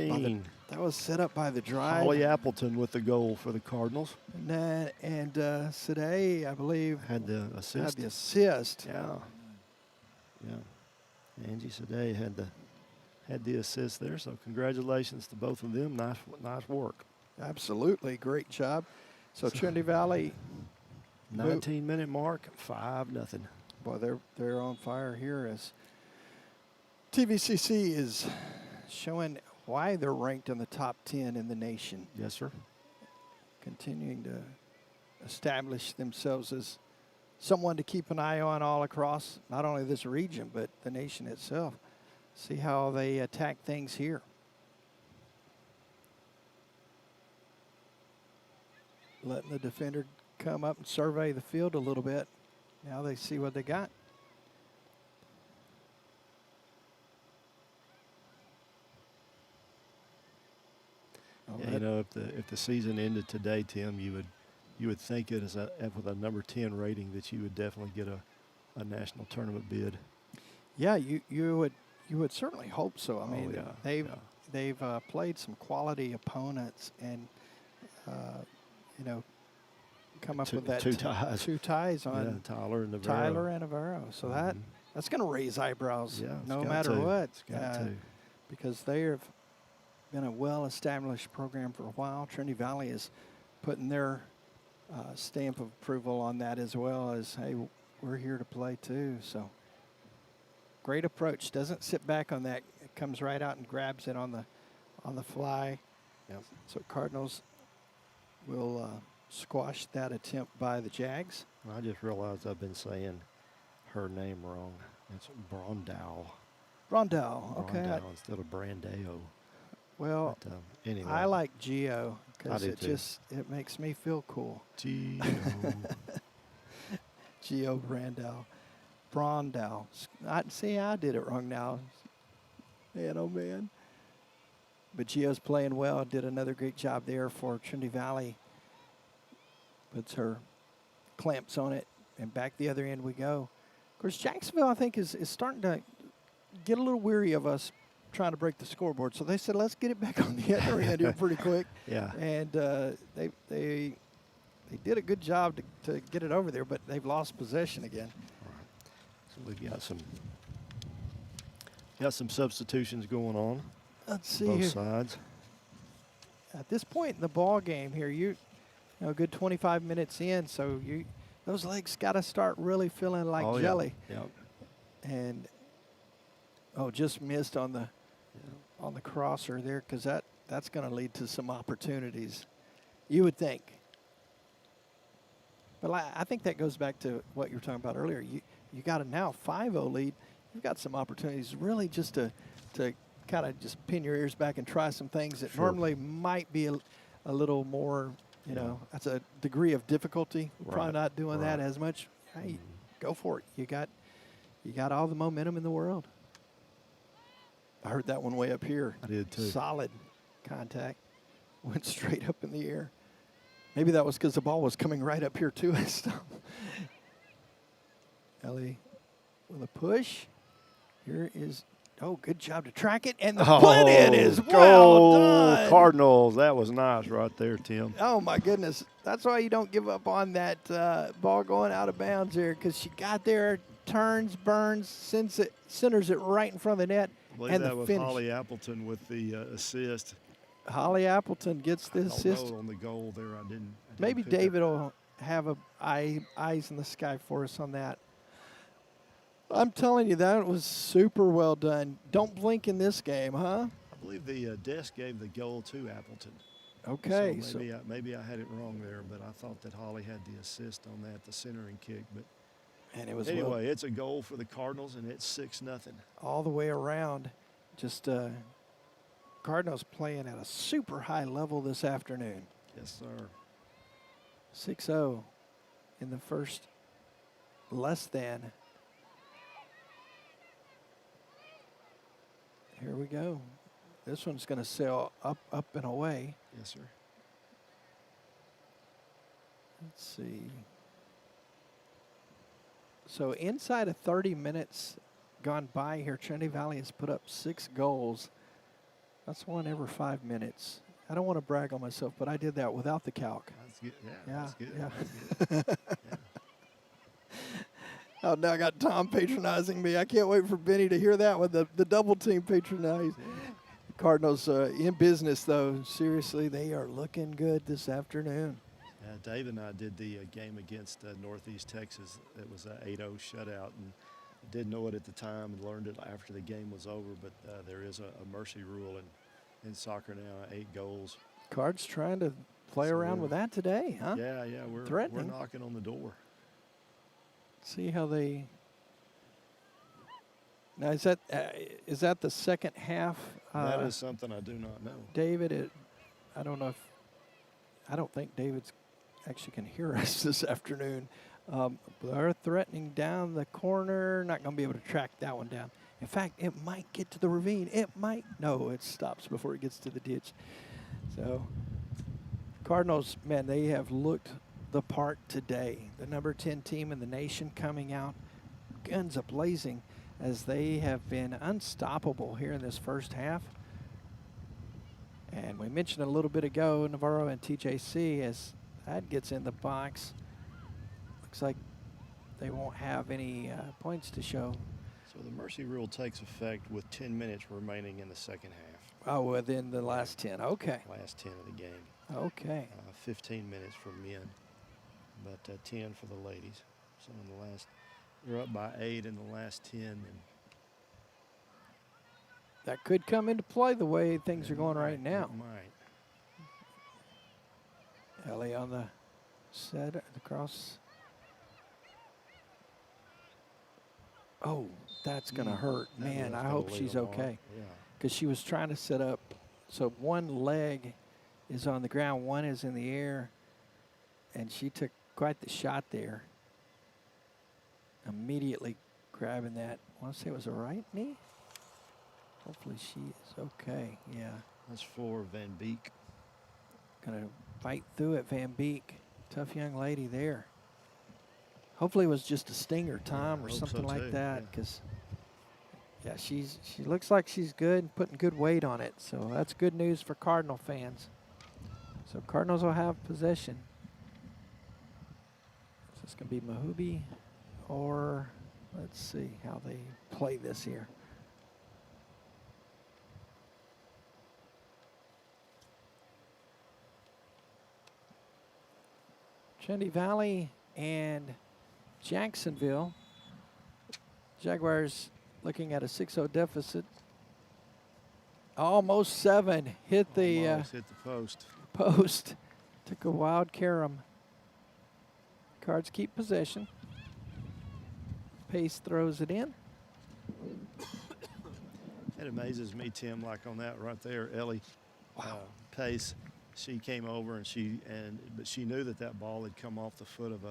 That was set up by the drive. Holly Appleton with the goal for the Cardinals. And Sadeh, I believe, had the assist. Yeah. Angie Sadeh had the assist there. So congratulations to both of them. Nice work. Absolutely, great job. So Trinity Valley, 19-minute mark, 5-0. Boy, they're on fire here as TVCC is showing why they're ranked in the top 10 in the nation. Yes, sir. Continuing to establish themselves as someone to keep an eye on all across not only this region, but the nation itself. See how they attack things here. Letting the defender come up and survey the field a little bit. Now they see what they got. Yeah, you know, if the season ended today, Tim, you would think it as with a number 10 rating that you would definitely get a national tournament bid. Yeah, you would certainly hope so. I mean, they've played some quality opponents and come up with that two ties on Tyler and Navarro. So that's going to raise eyebrows no matter what. It's got to. Because they have been a well-established program for a while. Trinity Valley is putting their stamp of approval on that as well as, hey, we're here to play too. So great approach. Doesn't sit back on that. It comes right out and grabs it on the fly. Yep. So Cardinals will squash that attempt by the Jags. I just realized I've been saying her name wrong. It's Brondau. Brondau, okay. Brondau instead of Brandeo. Well, but, anyway. I like Gio because it makes me feel cool. Gio. Gio Brandau. Brondell. See, I did it wrong now. Man, oh man. But Gio's playing well. Did another great job there for Trinity Valley. Puts her clamps on it, and back the other end we go. Of course, Jacksonville, I think, is starting to get a little weary of us trying to break the scoreboard. So they said, let's get it back on the other end here pretty quick. Yeah. And they did a good job to get it over there, but they've lost possession again. All right. So we've got some substitutions going on. Let's see both here. sides. At this point in the ball game here, you know, a good 25 minutes in, so those legs got to start really feeling like jelly. Yeah. And just missed on the crosser there, because that's going to lead to some opportunities, you would think. But I think that goes back to what you were talking about earlier. You got a now 5-0 lead. You've got some opportunities really just to kind of just pin your ears back and try some things that normally might be a little more, you know, that's a degree of difficulty. We're probably not doing that as much. Hey, go for it. You got all the momentum in the world. I heard that one way up here. I did too. Solid contact. Went straight up in the air. Maybe that was because the ball was coming right up here to us. Ellie with a push. Here is, good job to track it. And the put in is well done. Cardinals. That was nice right there, Tim. Oh, my goodness. That's why you don't give up on that ball going out of bounds there, because she got there, turns, burns, centers it right in front of the net. I believe that was Holly Appleton with the assist. Holly Appleton gets the assist. On the goal there, I didn't Maybe David will have eyes in the sky for us on that. I'm telling you, that was super well done. Don't blink in this game, huh? I believe the desk gave the goal to Appleton. Okay. So maybe I had it wrong there, but I thought that Holly had the assist on that, the centering kick. But and it was anyway, it's a goal for the Cardinals, and it's 6-0. All the way around. Just Cardinals playing at a super high level this afternoon. Yes, sir. 6-0 in the first less than. Here we go. This one's going to sail up and away. Yes, sir. Let's see. So inside of 30 minutes gone by here, Trinity Valley has put up 6 goals. That's one every 5 minutes. I don't want to brag on myself, but I did that without the calc. That's good. Yeah, Yeah, that's good. yeah. That's good. Yeah. Oh, now I got Tom patronizing me. I can't wait for Benny to hear that one, the double team patronize. Cardinals in business, though. Seriously, they are looking good this afternoon. Dave and I did the game against Northeast Texas. It was an 8-0 shutout, and didn't know it at the time and learned it after the game was over, but there is a mercy rule in soccer now, 8 goals. Cards trying to play around with that today, huh? Yeah, we're knocking on the door. See how they. Now is that the second half? That is something I do not know. David, I don't think David's actually can hear us this afternoon. They're threatening down the corner. Not going to be able to track that one down. In fact, it might get to the ravine. It might. No, it stops before it gets to the ditch. So, Cardinals, man, they have looked the part today. The number 10 team in the nation coming out, guns a-blazing, as they have been unstoppable here in this first half. And we mentioned a little bit ago, Navarro and TJC, as that gets in the box. Looks like they won't have any points to show. So the mercy rule takes effect with 10 minutes remaining in the second half. Oh, within the last 10. Okay. Last 10 of the game. Okay. 15 minutes for men, but 10 for the ladies. So in the last, they're up by 8 in the last 10. And that could come into play the way things are going right now. It might. Ellie on the set, the cross. Oh, that's going to hurt. Man, I hope she's okay. Because she was trying to set up. So one leg is on the ground, one is in the air. And she took quite the shot there. Immediately grabbing that. I want to say it was a right knee. Hopefully she is okay. Yeah. That's for Van Beek. Gonna fight through it, Van Beek. Tough young lady there. Hopefully it was just a stinger, Tom, or something like that, because she looks like she's good, putting good weight on it. So that's good news for Cardinal fans. So Cardinals will have possession. Is this gonna be Mahubi, or let's see how they play this here. Trinity Valley and Jacksonville. Jaguars looking at a 6-0 deficit. Almost 7. Hit the hit the post. Post. Took a wild carom. Cards keep possession. Pace throws it in. It amazes me, Tim, like on that right there, Ellie Pace. She came over but she knew that ball had come off the foot of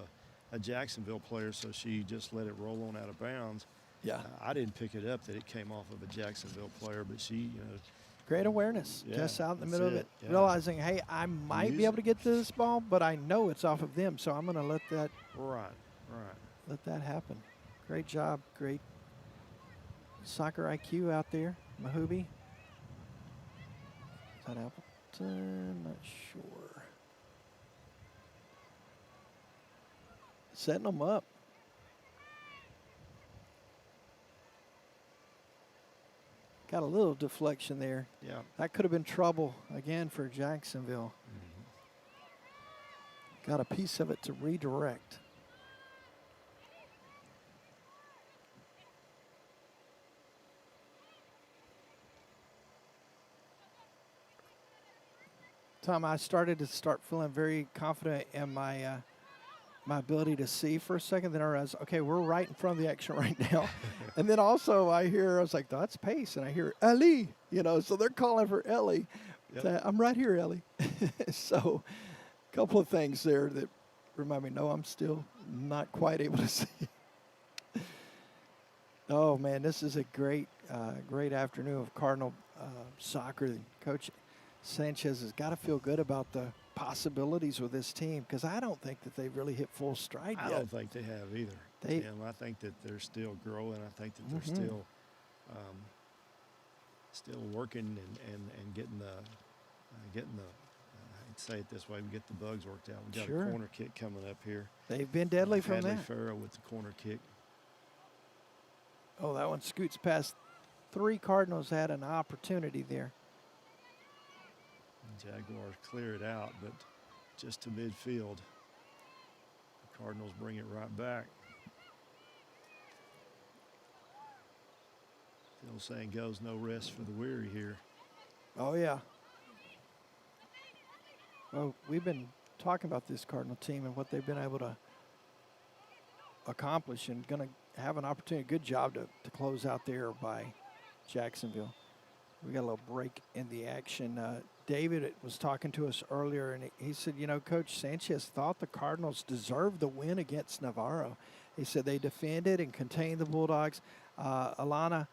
a Jacksonville player, so she just let it roll on out of bounds. Yeah. I didn't pick it up that it came off of a Jacksonville player, but she, great awareness, just out in the middle of it, yeah. realizing, hey, I might be able to get to this ball, but I know it's off of them, so I'm going to let that let that happen. Great job, great soccer IQ out there, Mahubi. Is that Appleton? Not sure. Setting them up. Got a little deflection there. Yeah. That could have been trouble again for Jacksonville. Got a piece of it to redirect. Tom, I started to feeling very confident in my my ability to see for a second. Then I realized, okay, we're right in front of the action right now. And then also I was like, that's Pace. And I hear Ellie, so they're calling for Ellie. Yep. I'm right here, Ellie. So a couple of things there that remind me, no, I'm still not quite able to see. Oh, man, this is a great afternoon of Cardinal soccer. Coach Sanchez has got to feel good about the possibilities with this team, because I don't think that they've really hit full stride yet. I don't think they have either, Tim. I think that they're still growing. I think that they're still working and getting the I'd say it this way, we get the bugs worked out. We got a corner kick coming up here. They've been deadly from that. Farrell with the corner kick. Oh, that one scoots past 3 Cardinals. Had an opportunity there. Jaguars clear it out, but just to midfield. The Cardinals bring it right back. The old saying goes, no rest for the weary here. Oh, yeah. Well, we've been talking about this Cardinal team and what they've been able to accomplish, and going to have an opportunity, good job to close out there by Jacksonville. We got a little break in the action. David was talking to us earlier, and he said, Coach Sanchez thought the Cardinals deserved the win against Navarro. He said they defended and contained the Bulldogs. Alana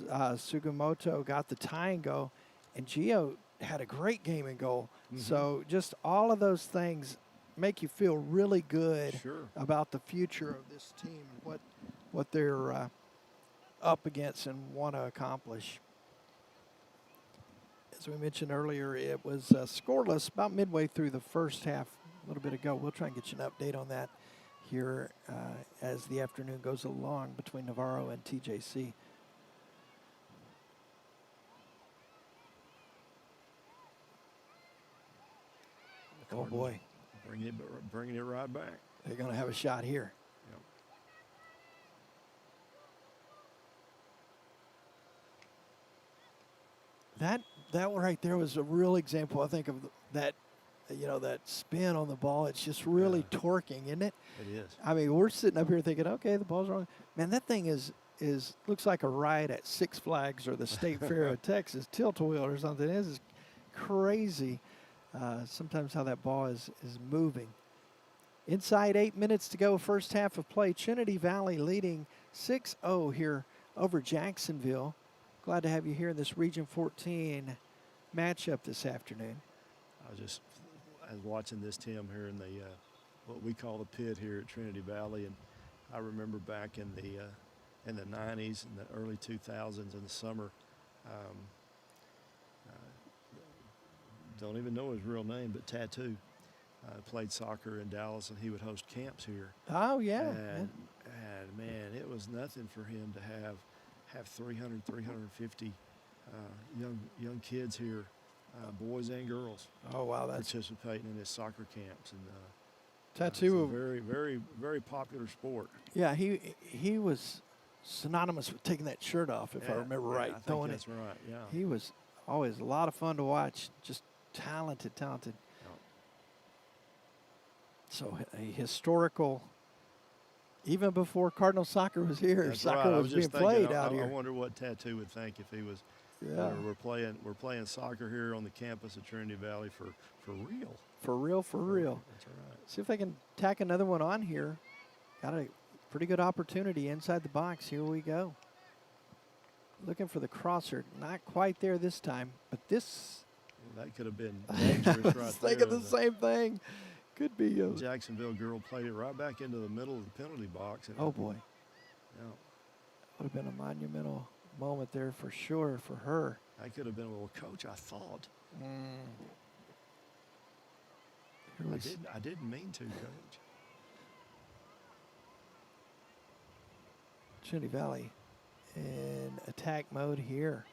Sugimoto got the tying goal, and Gio had a great game in goal. So just all of those things make you feel really good about the future of this team and what they're up against and want to accomplish. As we mentioned earlier, it was scoreless about midway through the first half, a little bit ago. We'll try and get you an update on that here as the afternoon goes along between Navarro and TJC. Oh, boy. Bringing it right back. They're going to have a shot here. Yep. That one right there was a real example, I think, of that, that spin on the ball. It's just really torquing, isn't it? It is. I mean, we're sitting up here thinking, okay, the ball's wrong. Man, that thing is looks like a ride at Six Flags or the State Fair of Texas, tilt-a-wheel or something. It is crazy sometimes how that ball is moving. Inside 8 minutes to go, first half of play. Trinity Valley leading 6-0 here over Jacksonville. Glad to have you here in this Region 14 matchup this afternoon. I was watching this, Tim, here in the what we call the pit here at Trinity Valley, and I remember back in the 90s and the early 2000s in the summer. Don't even know his real name, but Tattoo played soccer in Dallas, and he would host camps here. Oh, yeah. And man, it was nothing for him to have 300, 350 young kids here, boys and girls. Oh, wow. That's participating in his soccer camps. And Tattoo. It's a very, very, very popular sport. Yeah, he was synonymous with taking that shirt off, if I remember right. I think that's right, yeah. He was always a lot of fun to watch, just talented. Yeah. So a historical, even before Cardinal soccer was here, That's soccer right. was being played out here. I wonder what Tattoo would think if he was. Yeah. We're playing soccer here on the campus of Trinity Valley for real. For real. That's right. See if they can tack another one on here. Got a pretty good opportunity inside the box. Here we go. Looking for the crosser. Not quite there this time, but this. Well, that could have been dangerous right there. Thinking the same thing. Could be. The Jacksonville girl played it right back into the middle of the penalty box. Oh, boy. Yeah. Would have been a monumental moment there for sure for her. That could have been, well, Coach, I thought. I didn't mean to, Coach. Trinity Valley in attack mode here.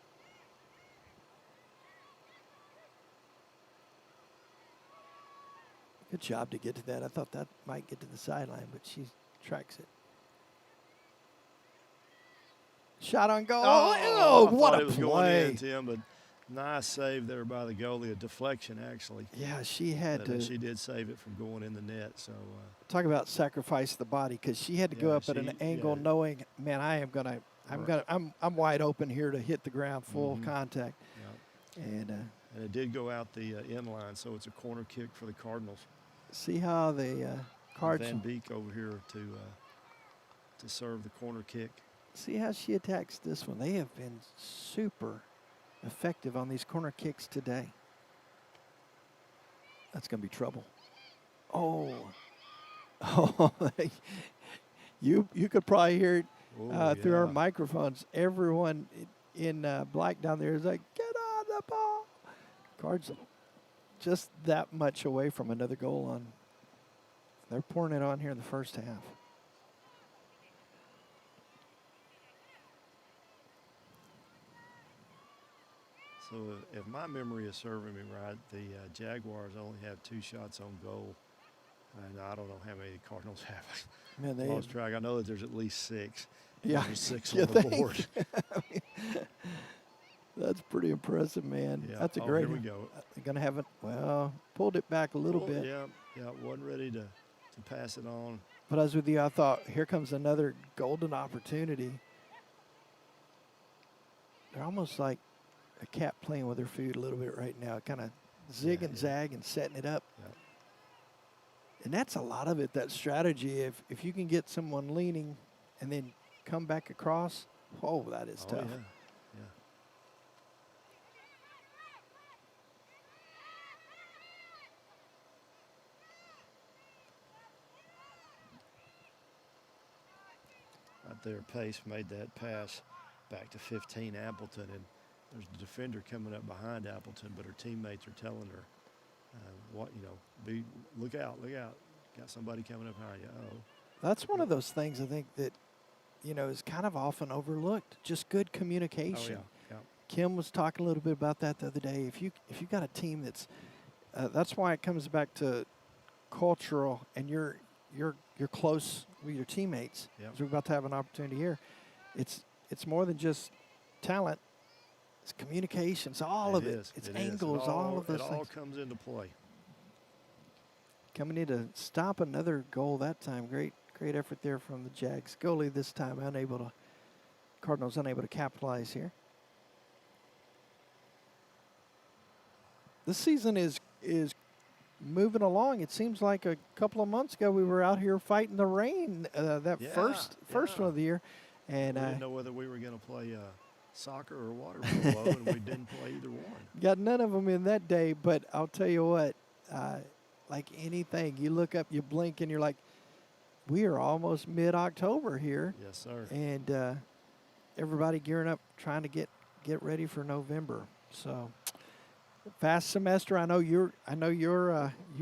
Good job to get to that. I thought that might get to the sideline, but she tracks it. Shot on goal. Oh, what a it was play. Going in, Tim, but nice save there by the goalie. A deflection, actually. Yeah, she had to. She did save it from going in the net. So talk about sacrifice the body, because she had to go up at an angle, knowing, man, I'm wide open here to hit the ground, full contact. Yeah. And it did go out the end line, so it's a corner kick for the Cardinals. See how the Cards. Van Beek over here to serve the corner kick. See how she attacks this one. They have been super effective on these corner kicks today. That's going to be trouble. Oh, you could probably hear it through our microphones. Everyone in black down there is like, get on the ball. Cards just that much away from another goal on. They're pouring it on here in the first half. So if my memory is serving me right, the Jaguars only have 2 shots on goal. And I don't know how many the Cardinals have. Man, they lost track. I know that there's at least 6. Yeah, there's 6 on the board. That's pretty impressive, man. Yeah. That's a great. Here we go. They're gonna have it. Well, pulled it back a little bit. Yeah, wasn't ready to pass it on. But as with you, I thought, here comes another golden opportunity. They're almost like a cat playing with her food a little bit right now, kind of zig and zag and setting it up. Yeah. And that's a lot of it, that strategy. If you can get someone leaning and then come back across, that is tough. Yeah. Right there, Pace made that pass back to 15 Appleton, and there's a defender coming up behind Appleton, but her teammates are telling her, look out, got somebody coming up behind you. That's one of those things I think that, is kind of often overlooked. Just good communication. Yeah. Kim was talking a little bit about that the other day. If you got a team that's why it comes back to cultural, and you're close with your teammates. Yep. We're about to have an opportunity here. It's more than just talent. It's communication. It's all of it. It's angles, all of those things. It all comes into play. Coming in to stop another goal that time. Great effort there from the Jags. Goalie this time Cardinals unable to capitalize here. This season is moving along. It seems like a couple of months ago we were out here fighting the rain first one of the year. And we didn't know whether we were going to play soccer or water polo, and we didn't play either one. Got none of them in that day, but I'll tell you what, like anything, you look up, you blink, and you're like, we are almost mid-October here. Yes, sir. And everybody gearing up, trying to get ready for November. So fast semester. I know you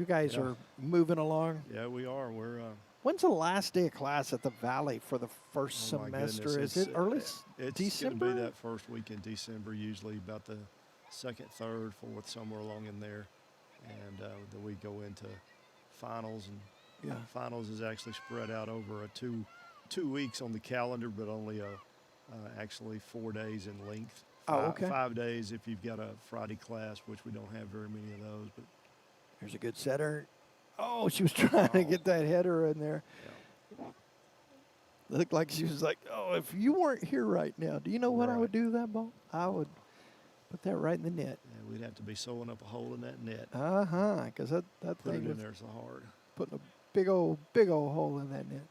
guys are moving along. Yeah, we are. We're. When's the last day of class at the Valley for the first semester? Is it early it's December? It's going to be that first week in December, usually about the second, third, fourth, somewhere along in there. And then we go into finals. And finals is actually spread out over two weeks on the calendar, but only actually 4 days in length. Okay. 5 days if you've got a Friday class, which we don't have very many of those. But here's a good setter. Oh, she was trying to get that header in there. Yeah. Looked like she was like, oh, if you weren't here right now, do you know what I would do with that ball? I would put that right in the net. Yeah, we'd have to be sewing up a hole in that net. Because that Put thing it was in there so hard. putting a big old hole in that net.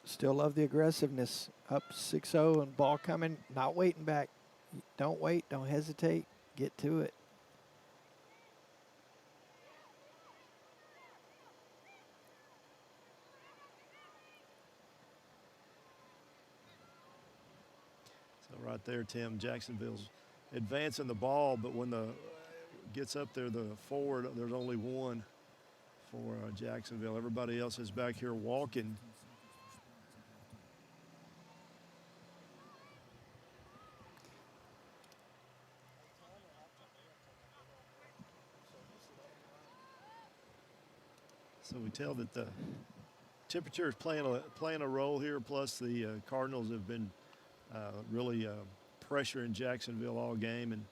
Still love the aggressiveness. Up 6-0 and ball coming, not waiting back. Don't wait, don't hesitate, get to it. Right there, Tim, Jacksonville's advancing the ball, but when the gets up there, the forward, there's only one for Jacksonville. Everybody else is back here walking. So we tell that the temperature is playing a role here, plus the Cardinals have been really pressuring Jacksonville all game, and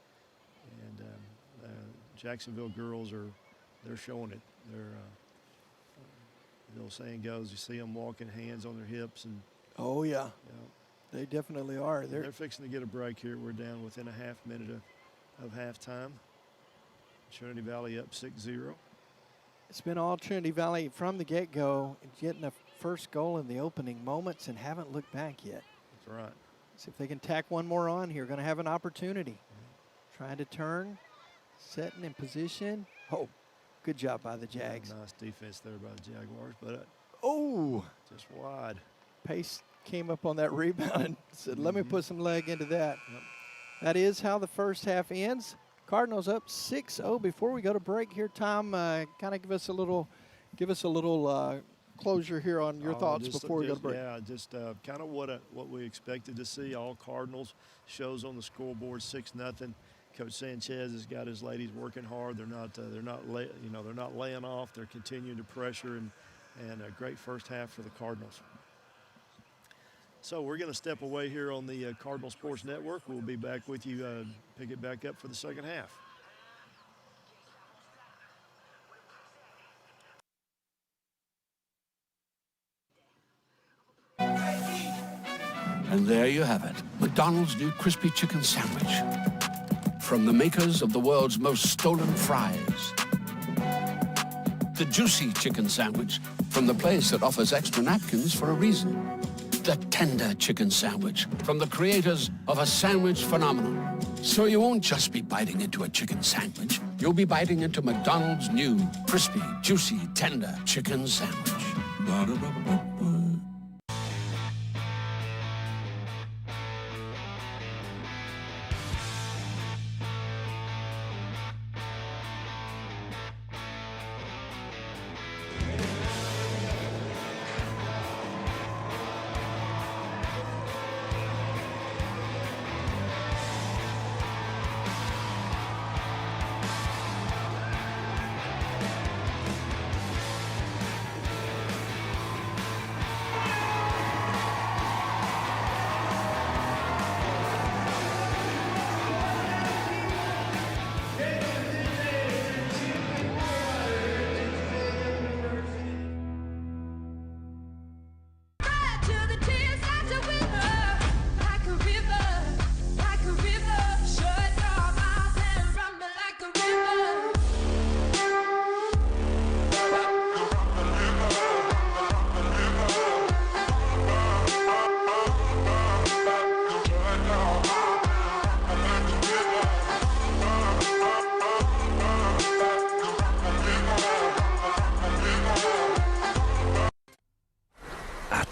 Jacksonville girls they're showing it. They're the old saying goes, you see them walking hands on their hips, and oh yeah, they definitely are. They're fixing to get a break here. We're down within a half minute of halftime. Trinity Valley up 6-0. It's been all Trinity Valley from the get-go, getting a first goal in the opening moments and haven't looked back yet. That's right. See if they can tack one more on here. Going to have an opportunity. Trying to turn, setting in position. Oh, good job by the Jags. Nice defense there by the Jaguars, but just wide. Pace came up on that rebound and said, let me put some leg into that. Yep. That is how the first half ends. Cardinals up 6-0. Before we go to break here, Tom, kind of give us a little closure here on your thoughts before we go to break. Yeah, just kind of what we expected to see. All Cardinals shows on the scoreboard, 6-0. Coach Sanchez has got his ladies working hard. They're not laying off. They're continuing to pressure, and a great first half for the Cardinals. So we're going to step away here on the Cardinal Sports Network. We'll be back with you, pick it back up for the second half. And there you have it, McDonald's new crispy chicken sandwich. From the makers of the world's most stolen fries. The juicy chicken sandwich from the place that offers extra napkins for a reason. The tender chicken sandwich from the creators of a sandwich phenomenon. So you won't just be biting into a chicken sandwich. You'll be biting into McDonald's new crispy, juicy, tender chicken sandwich. Ba-da-ba-ba-ba.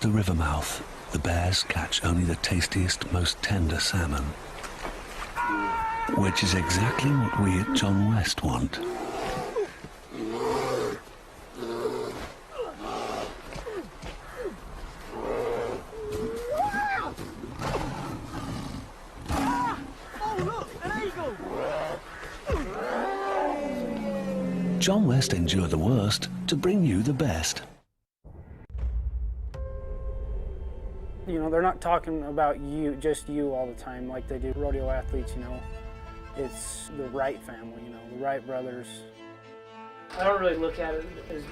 the river mouth, the bears catch only the tastiest, most tender salmon. Which is exactly what we at John West want. John West endured the worst to bring you the best. You know, they're not talking about you, just you all the time like they do rodeo athletes, you know. It's the Wright family, you know, the Wright brothers. I don't really look at it as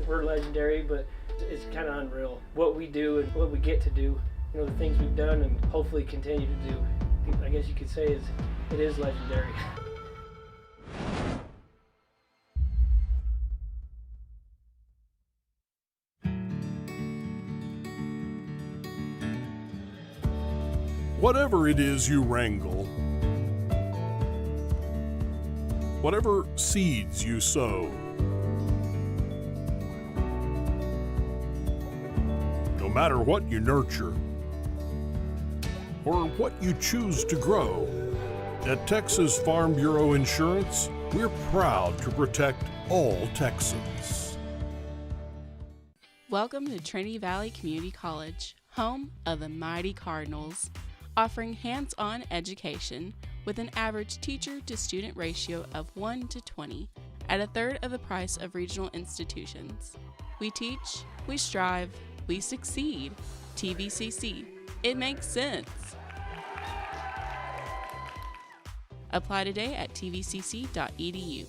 we're legendary, but it's kind of unreal. What we do and what we get to do, you know, the things we've done and hopefully continue to do, I guess you could say it is legendary. Whatever it is you wrangle, whatever seeds you sow, no matter what you nurture or what you choose to grow, at Texas Farm Bureau Insurance, we're proud to protect all Texans. Welcome to Trinity Valley Community College, home of the mighty Cardinals, offering hands-on education with an average teacher-to-student ratio of 1 to 20 at a third of the price of regional institutions. We teach, we strive, we succeed. TVCC. It makes sense. Apply today at tvcc.edu.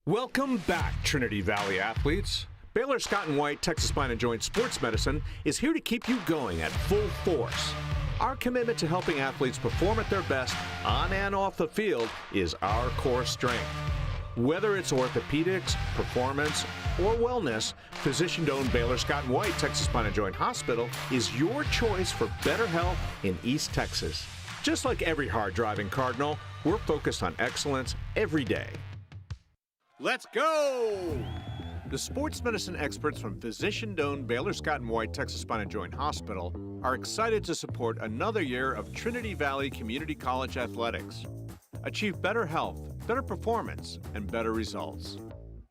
Welcome back, Trinity Valley athletes. Baylor Scott & White Texas Spine and Joint Sports Medicine is here to keep you going at full force. Our commitment to helping athletes perform at their best on and off the field is our core strength. Whether it's orthopedics, performance, or wellness, physician-owned Baylor Scott & White Texas Spine and Joint Hospital is your choice for better health in East Texas. Just like every hard-driving Cardinal, we're focused on excellence every day. Let's go! The sports medicine experts from physician-owned Baylor Scott & White Texas Spine and Joint Hospital are excited to support another year of Trinity Valley Community College athletics. Achieve better health, better performance, and better results.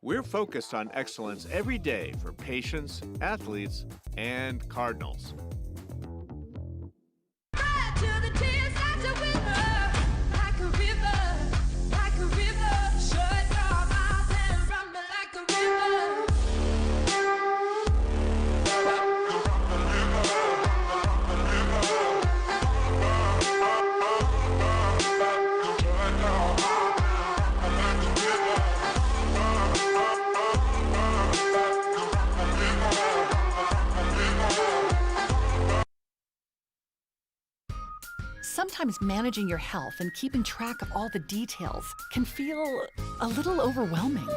We're focused on excellence every day for patients, athletes, and Cardinals. Sometimes managing your health and keeping track of all the details can feel a little overwhelming.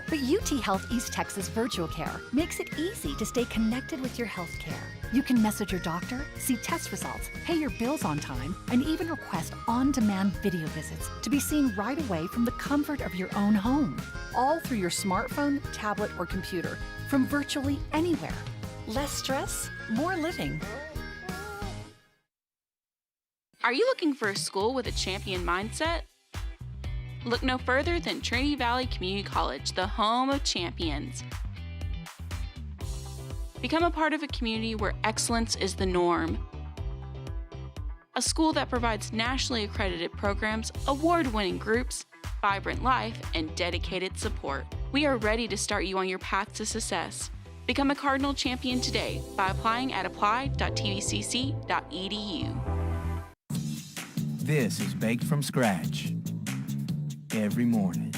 But UT Health East Texas Virtual Care makes it easy to stay connected with your health care. You can message your doctor, see test results, pay your bills on time, and even request on-demand video visits to be seen right away from the comfort of your own home. All through your smartphone, tablet, or computer, from virtually anywhere. Less stress, more living. Are you looking for a school with a champion mindset? Look no further than Trinity Valley Community College, the home of champions. Become a part of a community where excellence is the norm. A school that provides nationally accredited programs, award-winning groups, vibrant life, and dedicated support. We are ready to start you on your path to success. Become a Cardinal champion today by applying at apply.tvcc.edu. This is baked from scratch every morning.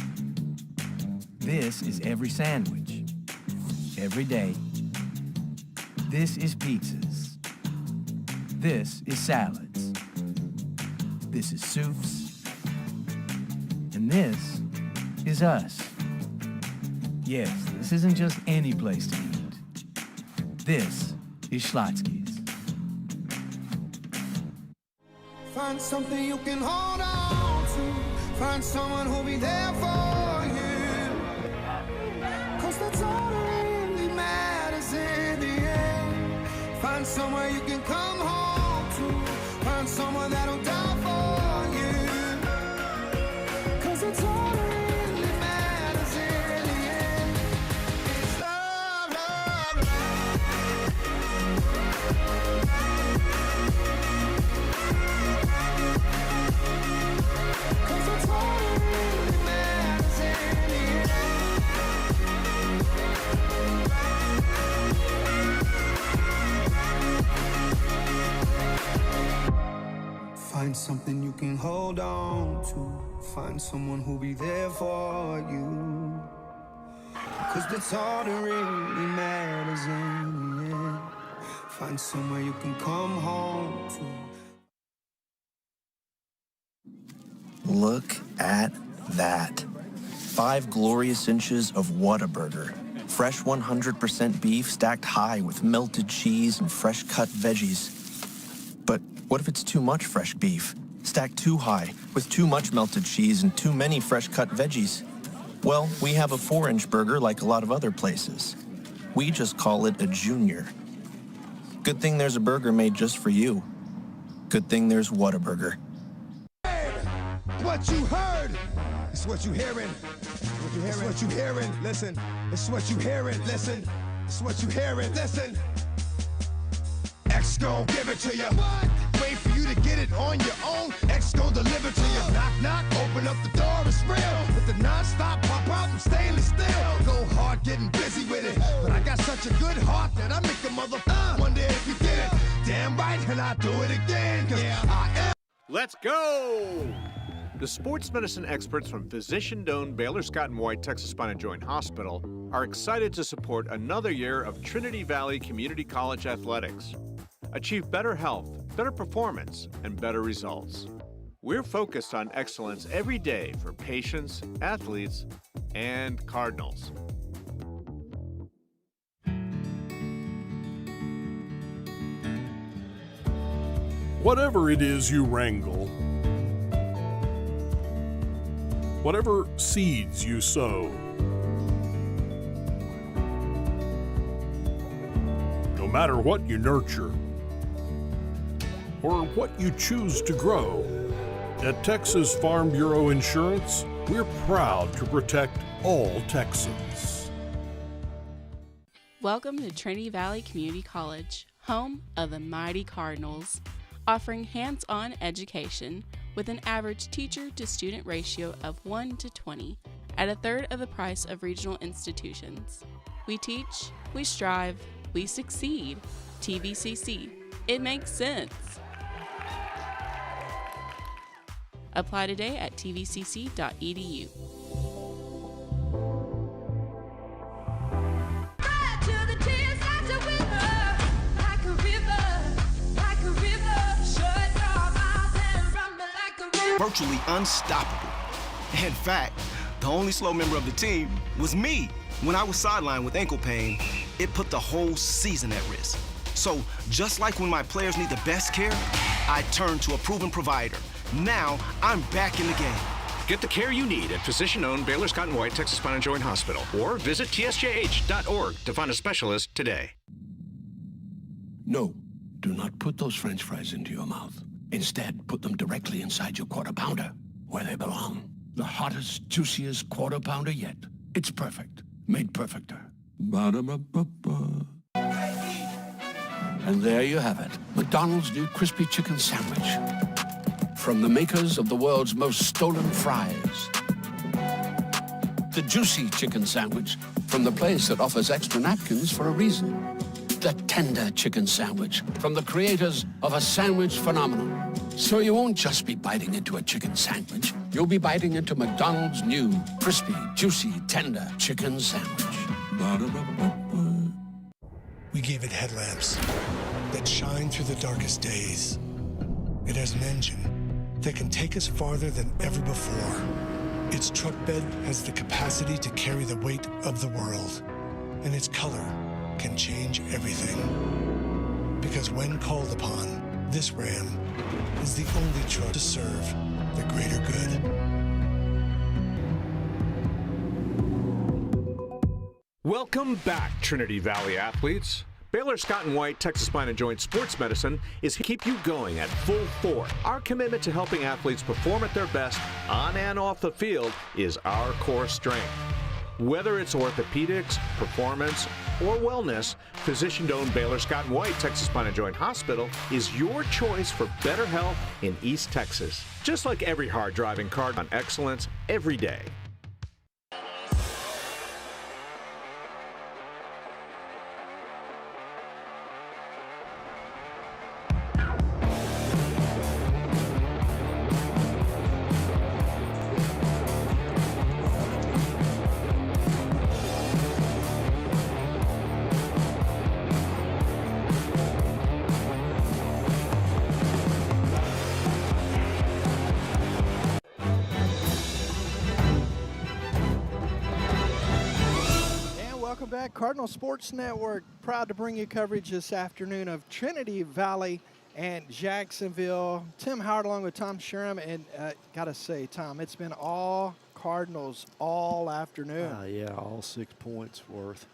This is every sandwich, every day. This is pizzas. This is salads. This is soups. And this is us. Yes, this isn't just any place to eat. This is Schlotzsky's. Find something you can hold on to. Find someone who'll be there for you. 'Cause somewhere you can come home to. Find someone that'll die for you. 'Cause it's all that really matters in the end. It's love, love, love. 'Cause it's all that really matters in the end. Find something you can hold on to. Find someone who'll be there for you. 'Cause that's all that really matters in the end. Find somewhere you can come home to. Look at that. 5 glorious inches of Whataburger. Fresh 100% beef stacked high with melted cheese and fresh cut veggies. But what if it's too much fresh beef? Stacked too high with too much melted cheese and too many fresh cut veggies? Well, we have a 4-inch burger like a lot of other places. We just call it a junior. Good thing there's a burger made just for you. Good thing there's Whataburger. What you heard, it's what you hearing. It's what you hearing, listen. It's what you hearing, listen. It's what you hearing, listen. X gon' give it to you. What? Wait for you to get it on your own. X gon' deliver to you. Knock, knock, open up the door, it's real. With the non-stop pop out and stainless steel. Go hard, getting busy with it. But I got such a good heart that I make a mother wonder if you get it. Damn right, and I do it again. 'Cause I am. Let's go! The sports medicine experts from physician-owned Baylor Scott & White Texas Spine and Joint Hospital are excited to support another year of Trinity Valley Community College athletics. Achieve better health, better performance, and better results. We're focused on excellence every day for patients, athletes, and Cardinals. Whatever it is you wrangle, whatever seeds you sow, no matter what you nurture or what you choose to grow, at Texas Farm Bureau Insurance, we're proud to protect all Texans. Welcome to Trinity Valley Community College, home of the mighty Cardinals, offering hands-on education with an average teacher-to-student ratio of 1 to 20 at a third of the price of regional institutions. We teach, we strive, we succeed. TVCC. It makes sense. Apply today at tvcc.edu. Virtually unstoppable. In fact, the only slow member of the team was me. When I was sidelined with ankle pain, it put the whole season at risk. So just like when my players need the best care, I turned to a proven provider. Now I'm back in the game. Get the care you need at physician-owned Baylor Scott & White Texas Spine and Joint Hospital, or visit tsjh.org to find a specialist today. No, do not put those French fries into your mouth. Instead, put them directly inside your Quarter Pounder, where they belong. The hottest, juiciest Quarter Pounder yet. It's perfect. Made perfecter. Ba-da-ba-ba-ba. And there you have it. McDonald's new crispy chicken sandwich. From the makers of the world's most stolen fries. The juicy chicken sandwich from the place that offers extra napkins for a reason. The tender chicken sandwich from the creators of a sandwich phenomenon. So you won't just be biting into a chicken sandwich. You'll be biting into McDonald's new crispy, juicy, tender chicken sandwich. Ba-da-ba-ba-ba. We gave it headlamps that shine through the darkest days. It has an engine that can take us farther than ever before. Its truck bed has the capacity to carry the weight of the world, and its color can change everything. Because when called upon, this Ram is the only truck to serve the greater good. Welcome back, Trinity Valley athletes. Baylor Scott & White Texas Spine and Joint Sports Medicine is to keep you going at full force. Our commitment to helping athletes perform at their best on and off the field is our core strength. Whether it's orthopedics, performance, or wellness, physician-owned Baylor Scott & White Texas Spine and Joint Hospital is your choice for better health in East Texas. Just like every hard-driving car on excellence every day. Welcome back. Cardinal Sports Network, proud to bring you coverage this afternoon of Trinity Valley and Jacksonville. Tim Howard along with Tom Sherham, and got to say, Tom, it's been all Cardinals all afternoon. Yeah, all 6 points worth.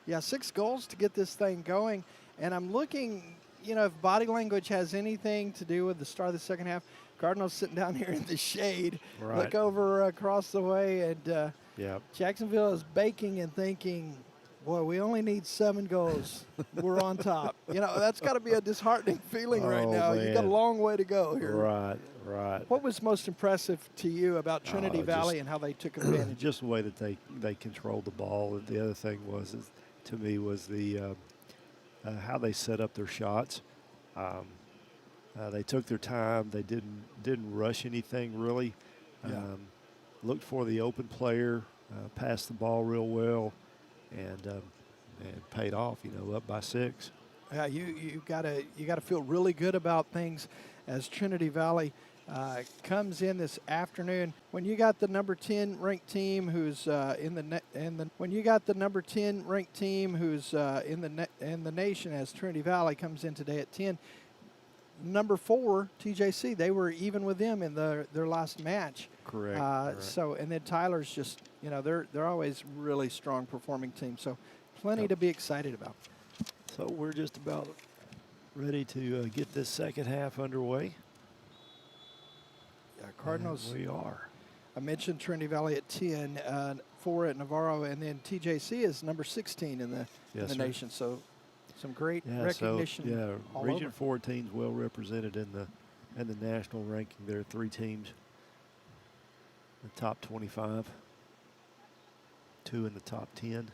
Yeah, 6 goals to get this thing going. And I'm looking, you know, if body language has anything to do with the start of the second half, Cardinals sitting down here in the shade, Right. look over across the way, and Yep. Jacksonville is baking and thinking, boy, we only need 7 goals. We're on top. You know, that's got to be a disheartening feeling right now. You got a man. long way to go here. Right, right. What was most impressive to you about Trinity Valley just- and how they took advantage? Just the way that they controlled the ball. And the other thing was, to me, was the how they set up their shots. They took their time. They didn't rush anything really. Yeah. Looked for the open player, passed the ball real well, and paid off. You know, up by 6. Yeah, you gotta feel really good about things as Trinity Valley comes in this afternoon. When you got the number 10 ranked team who's in the nation as Trinity Valley comes in today at 10. Number 4 TJC, they were even with them in their last match. Correct. Correct. So, and then Tyler's just, you know, they're always really strong performing team. So plenty to be excited about. So we're just about ready to get this second half underway. Yeah, Cardinals. And we are. I mentioned Trinity Valley at 10, 4 at Navarro, and then TJC is number 16 in the Yes, sir. nation. So some great Yeah, recognition. So, all Region over. 4 teams well represented in the national ranking. There are 3 teams, the top 25, 2 in the top 10.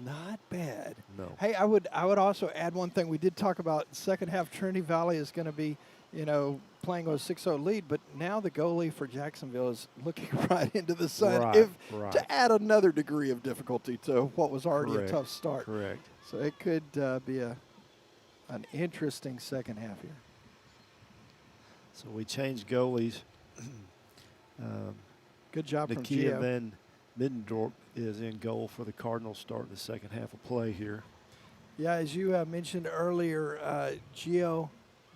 Not bad. No. Hey, I would also add one thing. We did talk about second half. Trinity Valley is going to be, you know, playing with a 6-0 lead, but now the goalie for Jacksonville is looking right into the sun. Right, If to add another degree of difficulty to what was already Correct, a tough start. Correct. So it could be an interesting second half here. So we changed goalies. Good job from Nakia Gio. Van Middendorp is in goal for the Cardinals starting the second half of play here. Yeah, as you mentioned earlier, Gio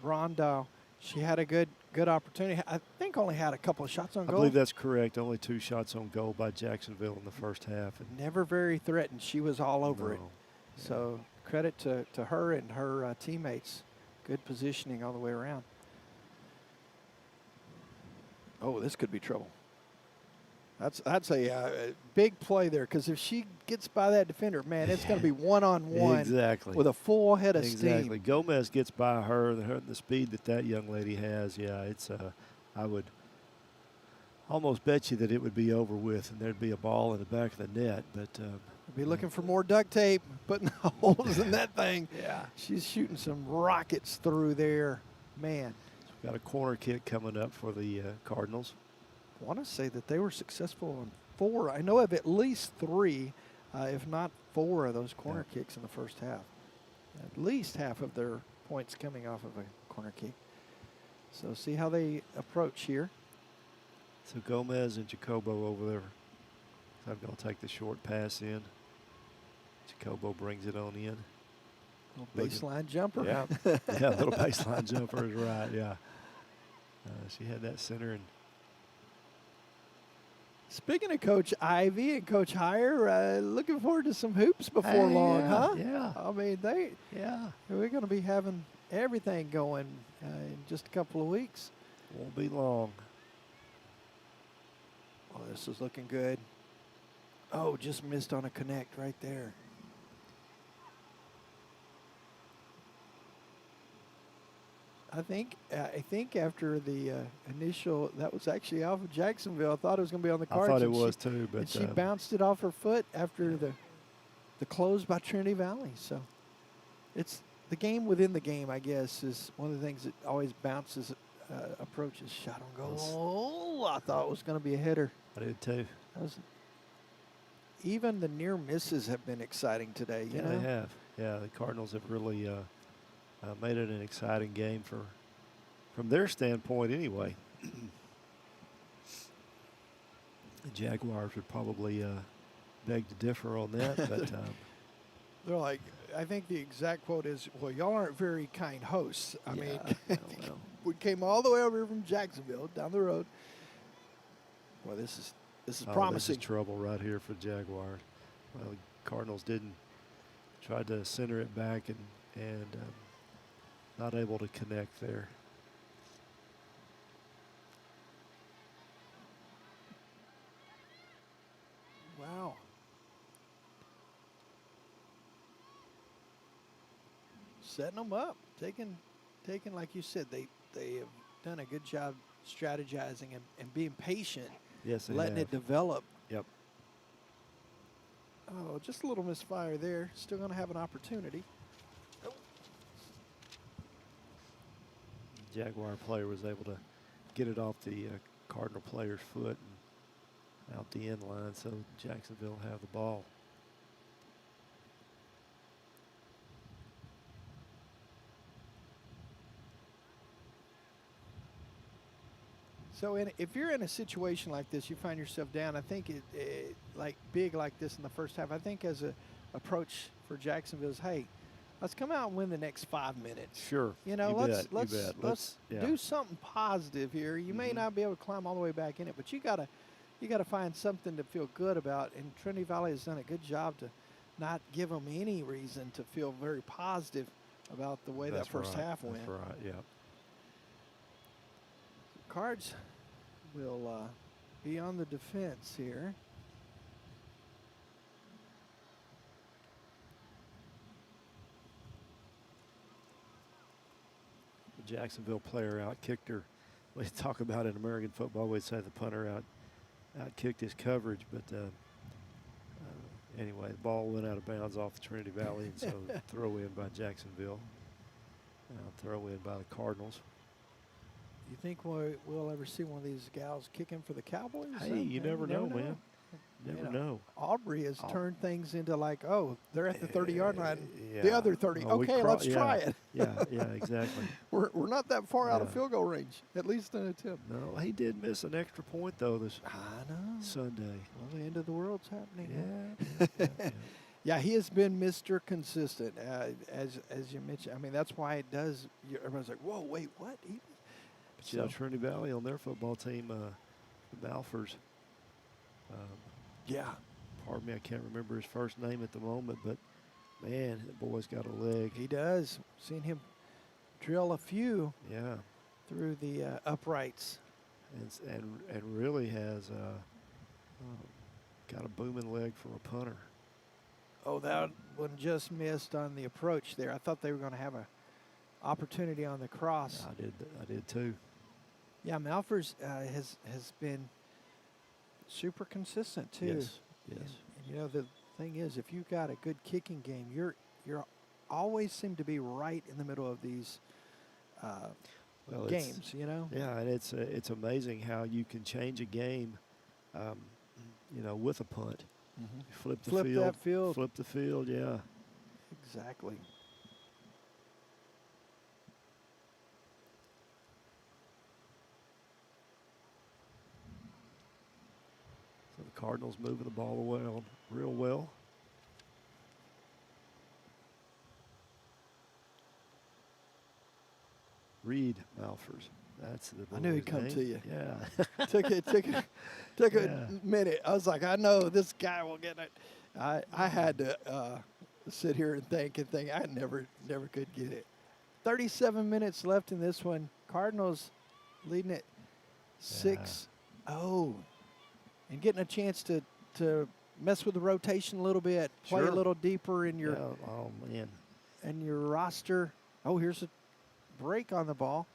Rondow, she had a good opportunity. I think only had a couple of shots on I goal. believe that's correct. Only 2 shots on goal by Jacksonville in the first half. And Never very threatened. She was all over it. No. So credit to her and her teammates. Good positioning all the way around. Oh, this could be trouble. That's a big play there, because if she gets by that defender, man, it's going to be one-on-one Exactly. with a full head of Exactly. steam. Gomez gets by her, the speed that young lady has. Yeah, it's I would almost bet you that it would be over with and there'd be a ball in the back of the net. But Be looking for more duct tape, putting holes in that thing. Yeah. She's shooting some rockets through there. Man. Got a corner kick coming up for the Cardinals. I want to say that they were successful on 4. I know of at least 3, if not 4 of those corner kicks in the first half. At least half of their points coming off of a corner kick. So see how they approach here. So Gomez and Jacobo over there. So I'm going to take the short pass in. Jacobo brings it on in. Little baseline jumper. Yeah, yeah, little baseline jumper is right, yeah. She had that center and Speaking of Coach Ivy and Coach Heyer, looking forward to some hoops before long, huh? Yeah. I mean, we're going to be having everything going in just a couple of weeks. Won't be long. Oh, this is looking good. Oh, just missed on a connect right there. I think after the initial, that was actually off of Jacksonville. I thought it was going to be on the Cards. I thought it was too, but and she bounced it off her foot after the close by Trinity Valley. So it's the game within the game, I guess, is one of the things that always bounces, approaches, shot on goal. Oh, I thought it was going to be a hitter. I did too. Even the near misses have been exciting today. You know? They have. Yeah, the Cardinals have really made it an exciting game from their standpoint anyway. The Jaguars would probably beg to differ on that, but they're like, I think the exact quote is, "Well, y'all aren't very kind hosts." I mean, we came all the way over here from Jacksonville down the road. Well, this is promising. This is trouble right here for Jaguars. Well, the Cardinals tried to center it back and not able to connect there. Wow. Setting them up, taking like you said, they have done a good job strategizing and being patient. Yes, they letting have. it develop. Yep. Oh, just a little misfire there. Still going to have an opportunity. Jaguar player was able to get it off the Cardinal player's foot and out the end line, so Jacksonville have the ball. So if you're in a situation like this, you find yourself down, I think it like big like this in the first half, I think as a approach for Jacksonville is, hey, let's come out and win the next 5 minutes. Sure. You know, let's yeah. do something positive here. You may not be able to climb all the way back in it, but you gotta find something to feel good about. And Trinity Valley has done a good job to not give them any reason to feel very positive about the way that first half went. That's right. Yeah. Cards will be on the defense here. The Jacksonville player out-kicked her. We talk about in American football, we'd say the punter out-kicked his coverage, but anyway, the ball went out of bounds off the Trinity Valley, and so throw in by Jacksonville. Throw in by the Cardinals. You think we'll ever see one of these gals kicking for the Cowboys? Hey, you never know, man. Never know. Aubrey has turned things into like, oh, they're at the 30-yard line. Yeah. The other 30. Oh, okay, let's try it. yeah, exactly. We're not that far out of field goal range, at least in a attempt. No, he did miss an extra point, though, this Sunday. Well, the end of the world's happening. Yeah. Yeah, he has been Mr. Consistent, as you mentioned. I mean, that's why it does. Everyone's like, whoa, wait, what? But you know, Trinity Valley on their football team, the Balfours. Yeah. Pardon me, I can't remember his first name at the moment, but man, that boy's got a leg. He does. Seen him drill a few. Yeah. Through the uprights. And really has got a booming leg for a punter. Oh, that one just missed on the approach there. I thought they were going to have a opportunity on the cross. I did too. Yeah, Malfors has been super consistent too. Yes. And you know, the thing is, if you've got a good kicking game, you're always seem to be right in the middle of these games. You know. Yeah, and it's amazing how you can change a game, you know, with a punt. Mm-hmm. Flip the field. Flip the field. Yeah. Exactly. So the Cardinals moving the ball real well. Reed Malfors. That's the I knew he'd boy's come name. to you. Yeah. took a minute. I was like, I know this guy will get it. I had to sit here and think. I never could get it. 37 minutes left in this one. Cardinals leading it 6-0, and getting a chance to mess with the rotation a little bit, play a little deeper in your in your roster. Oh, here's a break on the ball.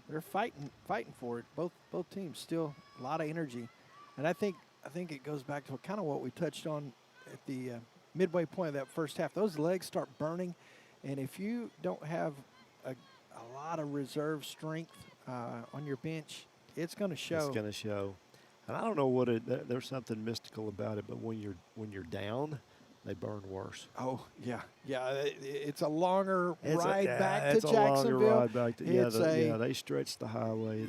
They're fighting for it. Both teams still a lot of energy, and I think it goes back to kind of what we touched on at the midway point of that first half. Those legs start burning, and if you don't have a lot of reserve strength on your bench, it's going to show. It's going to show, and I don't know what there's something mystical about it, but when you're down, they burn worse. Oh yeah. It's a longer ride back to it's Jacksonville. A longer ride back to, they stretch the highway.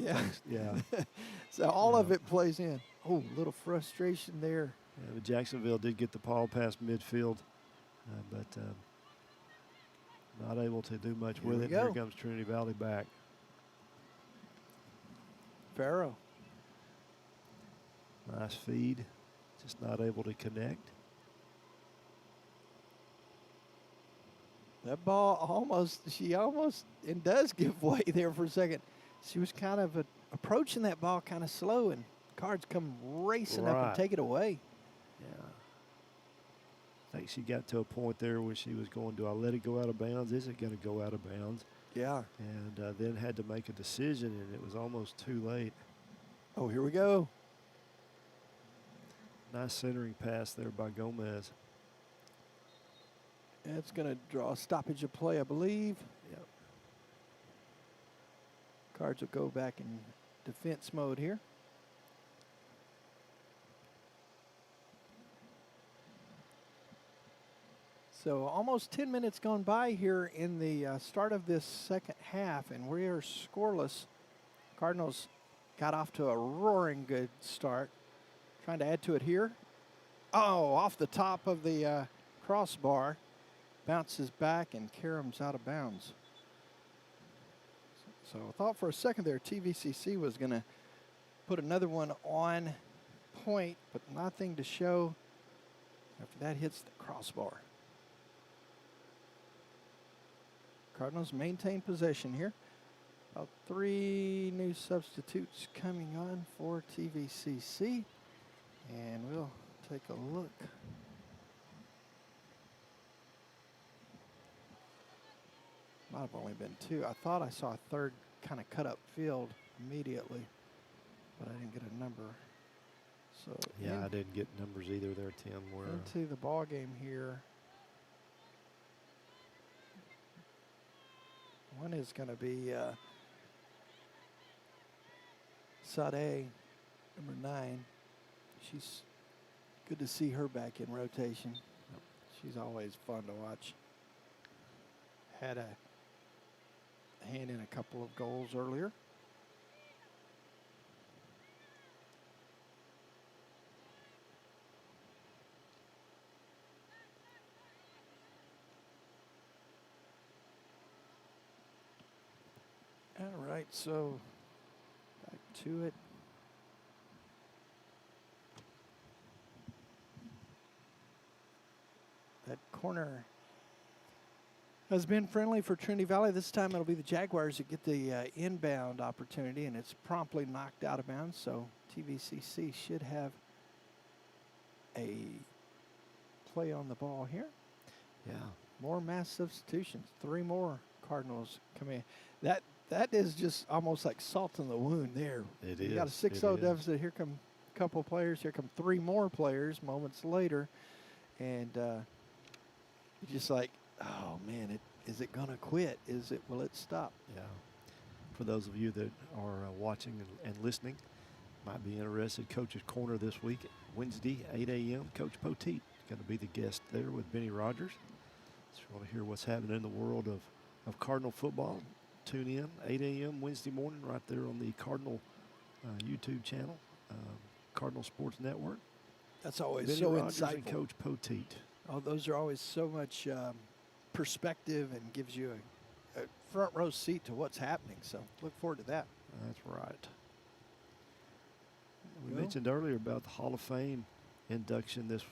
So all of it plays in. Oh, a little frustration there. Yeah, but Jacksonville did get the ball past midfield, but not able to do much with it. Here comes Trinity Valley back. Farrow. Nice feed, just not able to connect. That ball she almost and does give way there for a second. She was kind of approaching that ball kind of slow, and Cards come racing up and take it away. Yeah. I think she got to a point there where she was going, do I let it go out of bounds? Is it going to go out of bounds? Yeah. And then had to make a decision, and it was almost too late. Oh, here we go. Nice centering pass there by Gomez. It's going to draw a stoppage of play, I believe. Yep. Cards will go back in defense mode here. So almost 10 minutes gone by here in the start of this second half, and we are scoreless. Cardinals got off to a roaring good start. Trying to add to it here. Oh, off the top of the crossbar. Bounces back, and Karam's out of bounds. So I thought for a second there TVCC was going to put another one on point, but nothing to show after that hits the crossbar. Cardinals maintain possession here. About 3 new substitutes coming on for TVCC. And we'll take a look. Might have only been 2. I thought I saw a third kind of cut up field immediately, but I didn't get a number. So yeah, I didn't get numbers either there, Tim. Into the ball game here. One is going to be Sade, number 9. She's good to see her back in rotation. She's always fun to watch. Had a hand in a couple of goals earlier. All right, so back to it. That corner has been friendly for Trinity Valley. This time it'll be the Jaguars that get the inbound opportunity, and it's promptly knocked out of bounds. So TVCC should have a play on the ball here. Yeah. More mass substitutions. 3 more Cardinals come in. That is just almost like salt in the wound there. It you is. got a 6-0 deficit. Here come a couple players. Here come 3 more players moments later. And you're just like, oh, man, is it going to quit? Will it stop? Yeah. For those of you that are watching and listening, might be interested, Coach's Corner this week, Wednesday, 8 a.m. Coach Poteet going to be the guest there with Benny Rogers. So you want to hear what's happening in the world of Cardinal football. Tune in, 8 a.m. Wednesday morning right there on the Cardinal YouTube channel, Cardinal Sports Network. That's always Benny so Rogers insightful. And Coach Poteet. Oh, those are always so much perspective and gives you a front row seat to what's happening. So look forward to that. That's right. We Well, mentioned earlier about the Hall of Fame induction this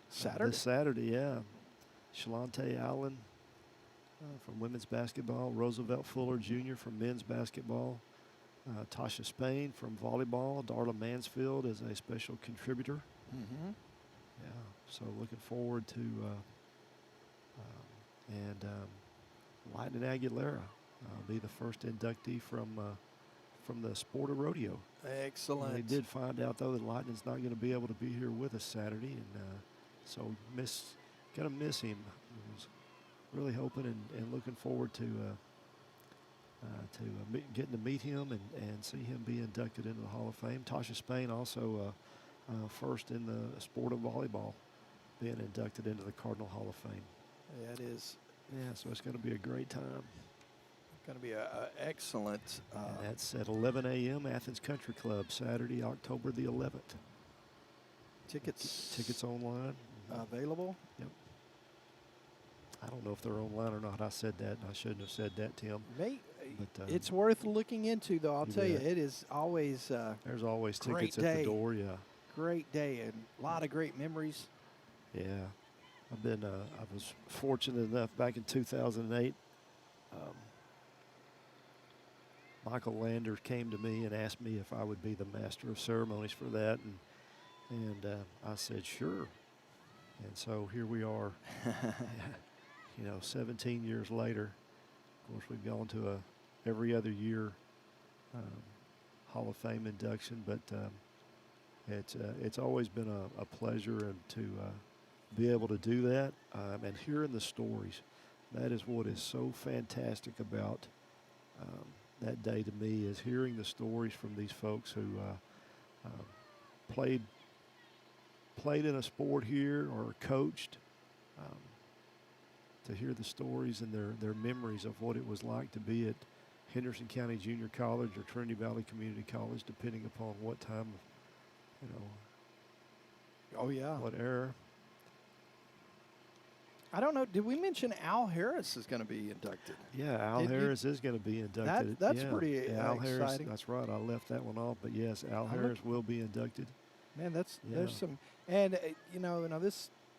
Saturday. This Saturday, yeah. Shalonte Allen from women's basketball, Roosevelt Fuller Jr. from men's basketball, Tasha Spain from volleyball, Darla Mansfield as a special contributor. Mm-hmm. Yeah, so looking forward to Lightning Aguilera be the first inductee from the sport of rodeo. Excellent. We did find out though that Lightning's not going to be able to be here with us Saturday, and so gonna miss him. I was really hoping and looking forward to getting to meet him and see him be inducted into the Hall of Fame. Tasha Spain also first in the sport of volleyball, being inducted into the Cardinal Hall of Fame. Yeah, it is. Yeah, so it's going to be a great time. Going to be an excellent. And that's at 11 a.m. Athens Country Club, Saturday, October the 11th. Tickets online. Available? Yep. I don't know if they're online or not. I said that, and I shouldn't have said that, Tim. But, it's worth looking into, though. I'll tell you, bet. it is always there's always great tickets at the door, yeah. Great day and a lot of great memories. Yeah. I was fortunate enough back in 2008. Michael Lander came to me and asked me if I would be the master of ceremonies for that, and I said sure. And so here we are, 17 years later. Of course, we've gone to a every other year Hall of Fame induction, but it's always been a pleasure and to be able to do that and hearing the stories. That is what is so fantastic about that day to me, is hearing the stories from these folks who played in a sport here or coached, to hear the stories and their memories of what it was like to be at Henderson County Junior College or Trinity Valley Community College, depending upon what time, Oh, yeah. what era. I don't know. Did we mention Al Harris is going to be inducted? Yeah, Al Harris is going to be inducted. That's yeah. pretty Al Harris, exciting. that's right. I left that one off, but yes, Al Harris will be inducted. Man, there's some, and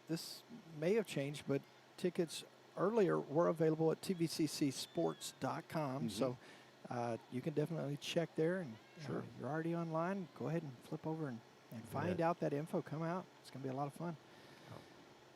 this may have changed, but tickets earlier were available at tvccsports.com, so you can definitely check there. And Sure. you're already online. Go ahead and flip over and find out that info. Come out. It's going to be a lot of fun.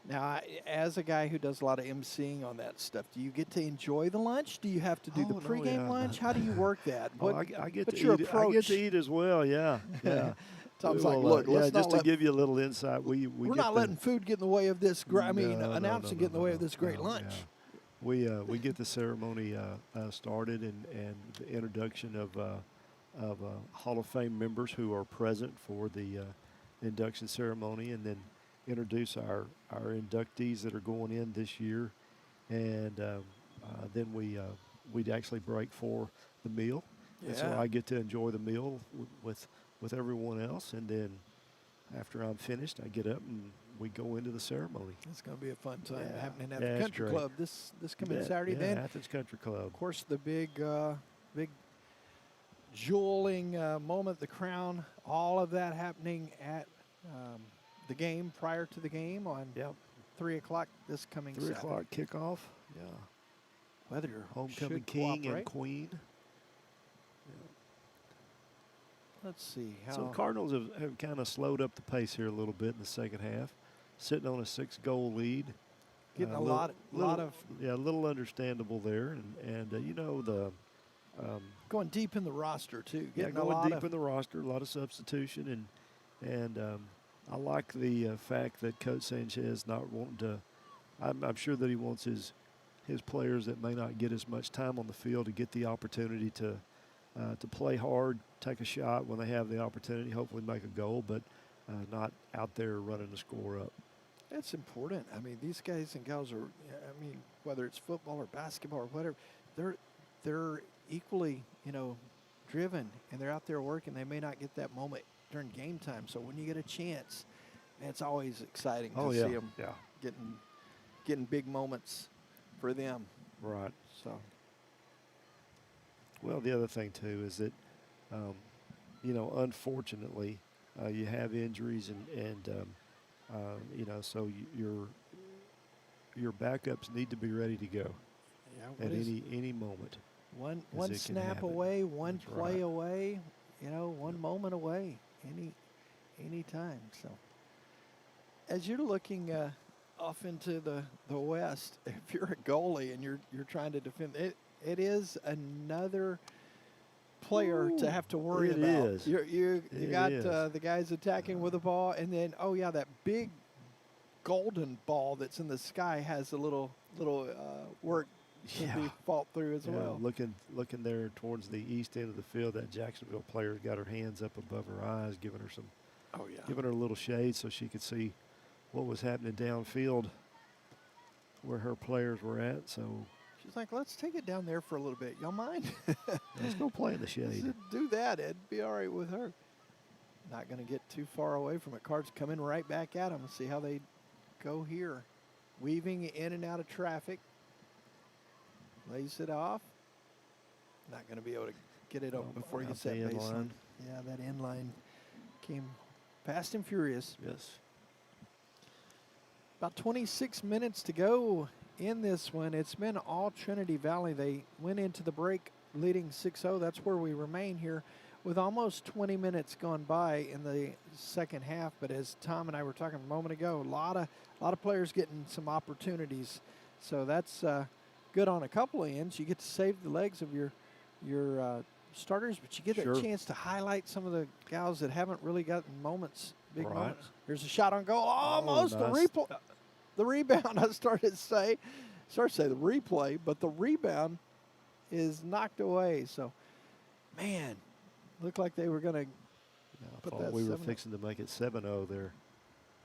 Now, as a guy who does a lot of emceeing on that stuff, do you get to enjoy the lunch? Do you have to do the pregame lunch? How do you work that? I get to your eat. approach? I get to eat as well. Yeah, yeah. Tom's like, look, let's not just to give you a little insight, we're not letting food get in the way of this. Announcing get in the way of this great lunch. Yeah. We get the ceremony started and the introduction of Hall of Fame members who are present for the induction ceremony, and then introduce our inductees that are going in this year, and then we'd actually break for the meal. And so I get to enjoy the meal with everyone else, and then after I'm finished, I get up and we go into the ceremony. It's going to be a fun time happening at Yeah, the it's Country great. Club this coming Saturday. Yeah, Then Athens Country Club. of course, the big jeweling moment, the crown, all of that happening at the game prior to the game on 3 o'clock this coming 3 o'clock kickoff. Yeah. Weather Homecoming should king cooperate. and queen. Let's see how. So the Cardinals have kind of slowed up the pace here a little bit in the second half, sitting on a 6-goal lead. Getting a little, lot of a little understandable there, and the going deep in the roster too. Getting going deep in the roster, a lot of substitution, and I like the fact that Coach Sanchez not wanting to. I'm sure that he wants his players that may not get as much time on the field to get the opportunity to play hard, take a shot when they have the opportunity, hopefully make a goal, but not out there running the score up. That's important. I mean, these guys and gals are. I mean, whether it's football or basketball or whatever, they're equally driven, and they're out there working. They may not get that moment during game time. So when you get a chance, it's always exciting to see them getting big moments for them. Right. So. Well, the other thing too is that, unfortunately, you have injuries and so your backups need to be ready to go at any moment. One it snap happen. away, one That's play right. away, one moment away, any time. So, as you're looking off into the west, if you're a goalie and you're trying to defend it is another player to have to worry It about. is. You got is. the guys attacking with the ball, and then that big golden ball that's in the sky has a little work to be fought through as well. Looking there towards the east end of the field, that Jacksonville player got her hands up above her eyes, giving her a little shade so she could see what was happening downfield where her players were at. So she's like, let's take it down there for a little bit. Y'all mind? let's go play in the shade. Do that. It'd be all right with her. Not going to get too far away from it. Cards coming right back at them. See how they go here. Weaving in and out of traffic. Lays it off. Not going to be able to get it up before he gets that baseline. Yeah, that end line came fast and furious. Yes. About 26 minutes to go in this one. It's been all Trinity Valley. They went into the break leading 6-0. That's where we remain here with almost 20 minutes gone by in the second half. But as Tom and I were talking a moment ago, a lot of players getting some opportunities. So that's good on a couple of ends. You get to save the legs of your starters, but you get a chance to highlight some of the gals that haven't really gotten moments, big moments. Here's a shot on goal. Almost nice. The rebound. I started to say the replay, but the rebound is knocked away. So, man, looked like they were going to put that. We were fixing to make it 7-0 there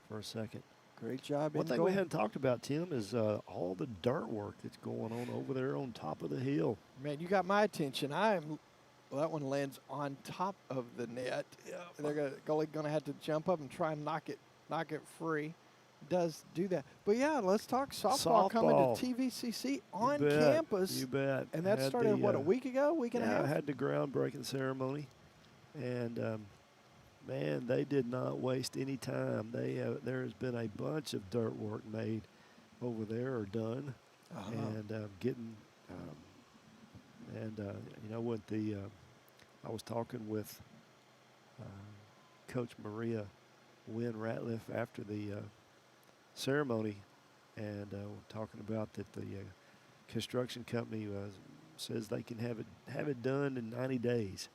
for a second. Great job. One thing we hadn't talked about, Tim, is all the dirt work that's going on over there on top of the hill. Man, you got my attention. Well, that one lands on top of the net. Yeah. Goalie going to have to jump up and try and knock it free. Does do that. But yeah, let's talk softball coming to TVCC on campus. You bet. And that started, a week ago, week and a half? I had the groundbreaking ceremony. And, man, they did not waste any time. There has been a bunch of dirt work made over there or done. And getting I was talking with Coach Maria Wynn Ratliff after the ceremony, and talking about that the construction company says they can have it done in 90 days.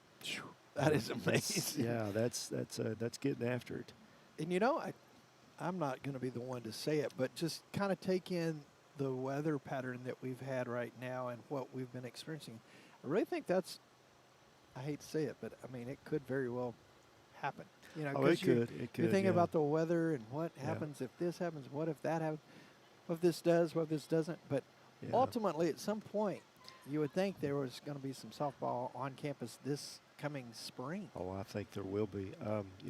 That is amazing. That's getting after it. And I'm not going to be the one to say it, but just kind of take in the weather pattern that we've had right now and what we've been experiencing. I really think that's, I hate to say it, but I mean, it could very well happen. It could. You're thinking about the weather and what happens if this happens, what if that happens, what if this does, what if this doesn't. But ultimately, at some point, you would think there was going to be some softball on campus this coming spring. Oh, I think there will be.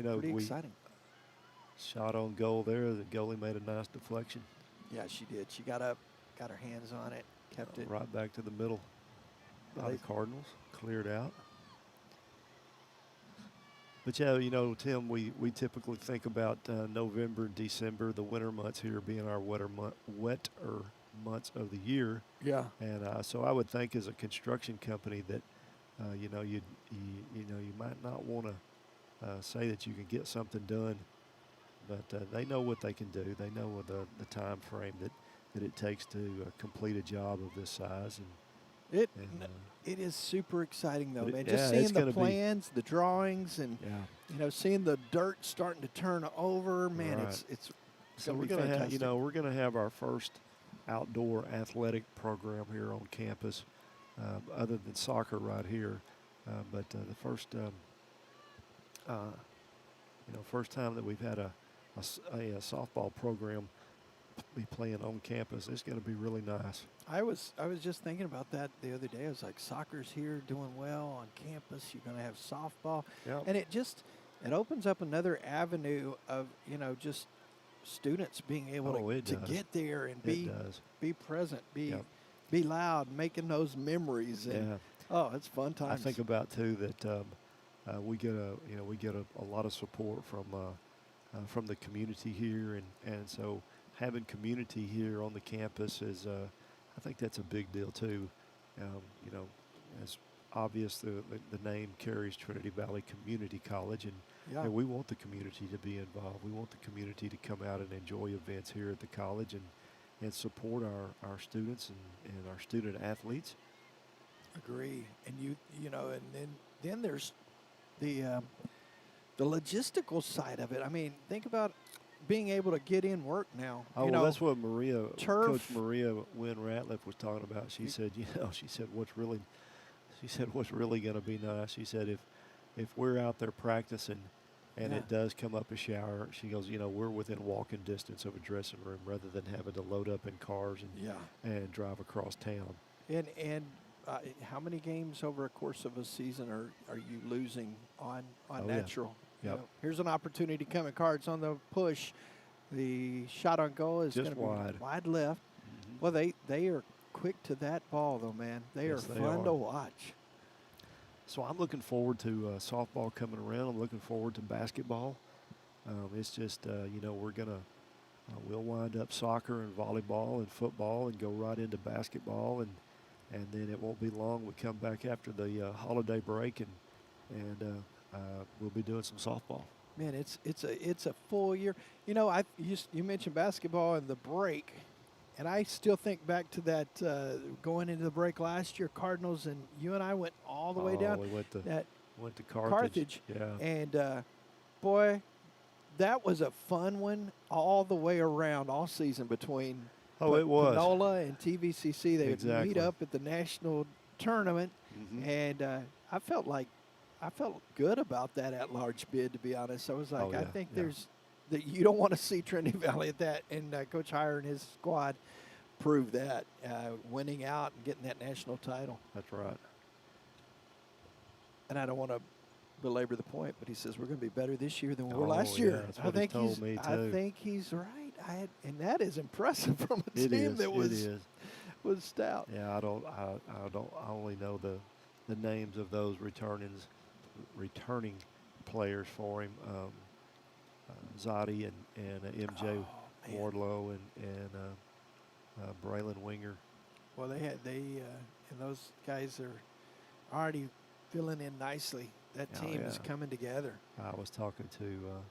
Pretty exciting. Shot on goal there. The goalie made a nice deflection. Yeah, she did. She got up, got her hands on it, kept it. Right back to the middle. By the Cardinals. Cleared out. But, Tim, we typically think about November and December, the winter months here being our wetter months of the year. Yeah. And so I would think as a construction company that, you might not want to say that you can get something done, but they know what they can do. They know the time frame that it takes to complete a job of this size. And it is super exciting, though, man. Just seeing the plans, the drawings, and seeing the dirt starting to turn over, man. Right. It's so we're going to have we're going to have our first outdoor athletic program here on campus, other than soccer right here. But the first first time that we've had a softball program be playing on campus, it's going to be really nice. I was just thinking about that the other day. I was like, soccer's here doing well on campus. You're going to have softball. Yep. And it opens up another avenue of, just students being able to get there and be present, be loud, making those memories. And, oh, it's fun times. I think about too that we get a lot of support from the community here, and so having community here on the campus is I think that's a big deal too. As obvious the name carries Trinity Valley Community College, and we want the community to be involved. We want the community to come out and enjoy events here at the college and support our students and our student athletes. Agree. And and then there's the logistical side of it. I mean, think about being able to get in work now. Oh, well, that's what Coach turf. Maria Wynn Ratliff was talking about. She said, what's really going to be nice. She said, if we're out there practicing and it does come up a shower, she goes, we're within walking distance of a dressing room rather than having to load up in cars and drive across town. And how many games over a course of a season are you losing on natural? Yep. Here's an opportunity coming. Cards on the push. The shot on goal is going to be wide left. Mm-hmm. Well, they are quick to that ball, though, man. They are fun to watch. So I'm looking forward to softball coming around. I'm looking forward to basketball. It's just, we'll wind up soccer and volleyball and football and go right into basketball. And then it won't be long. We come back after the holiday break and we'll be doing some softball. Man, it's a full year. You mentioned basketball and the break, and I still think back to that going into the break last year. Cardinals and you and I went all the way down. We went to Carthage. Yeah. And boy, that was a fun one all the way around all season between. Oh, it was. Panola and TVCC. They would meet up at the national tournament, and I felt good about that at-large bid, to be honest. I was like, I think there's that you don't want to see Trinity Valley at that, and Coach Heyer and his squad proved that, winning out and getting that national title. That's right. And I don't want to belabor the point, but he says we're going to be better this year than we were last year. That's what he told me too. I think he's right. And that is impressive from a team that was stout. Yeah, I only know the names of those returning players for him. Zotti and MJ Wardlow and Braylon Winger. Well, and those guys are already filling in nicely. That team is coming together. I was talking to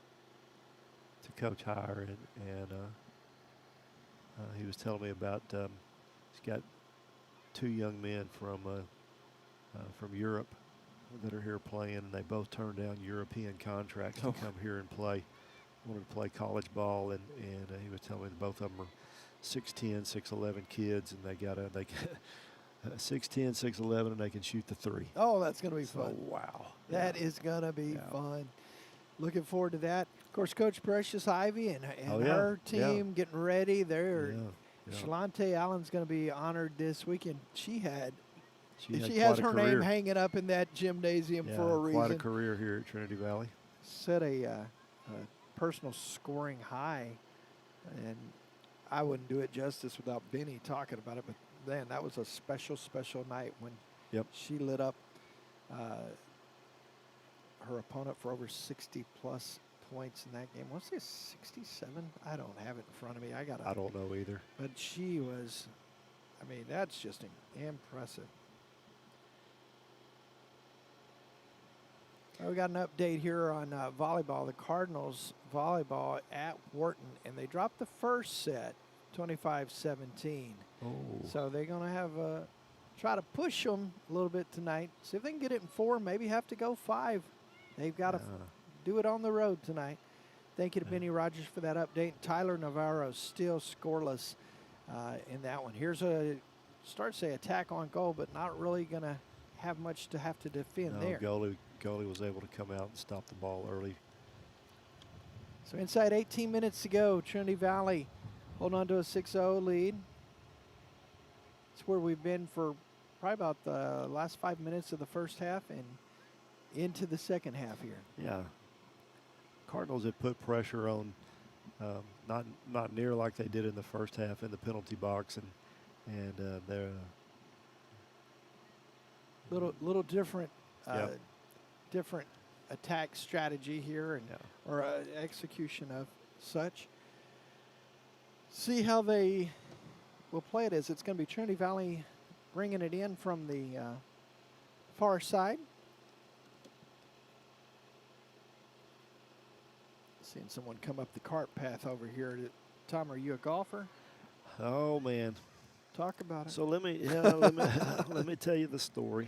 Coach Heyer, and he was telling me about he's got two young men from Europe that are here playing, and they both turned down European contracts to come here and play. Wanted to play college ball, and he was telling me that both of them are 6'10", 6'11" kids, and they got 6'10", 6'11", and they can shoot the three. Oh, that's going to be fun. Wow. That is going to be fun. Looking forward to that. Of course, Coach Precious Ivy and her team getting ready. Shalante Allen's going to be honored this weekend. She has her name hanging up in that gymnasium for a reason. Quite a career here at Trinity Valley. Set a personal scoring high, and I wouldn't do it justice without Benny talking about it, but then that was a special, special night when she lit up her opponent for over 60-plus points in that game. What's this, 67? I don't have it in front of me. I don't know either. But she was, that's just impressive. We got an update here on volleyball. The Cardinals volleyball at Wharton, and they dropped the first set, 25-17. Oh. So they're going to have try to push them a little bit tonight. See if they can get it in 4, maybe have to go 5. They've got to do it on the road tonight. Thank you to Benny Rogers for that update. Tyler Navarro still scoreless in that one. Here's a attack on goal, but not really going to have much to have to defend there. Goalie was able to come out and stop the ball early. So inside 18 minutes to go, Trinity Valley holding on to a 6-0 lead. It's where we've been for probably about the last 5 minutes of the first half and into the second half here. Yeah. Cardinals have put pressure on, not near like they did in the first half in the penalty box, and they're little different, Yep. different attack strategy here, and or execution of such. See how they will play it. As it's going to be Trinity Valley bringing it in from the far side. Seeing someone come up the cart path over here. Tom, are you a golfer? Oh man, talk about it. So let me let me tell you the story.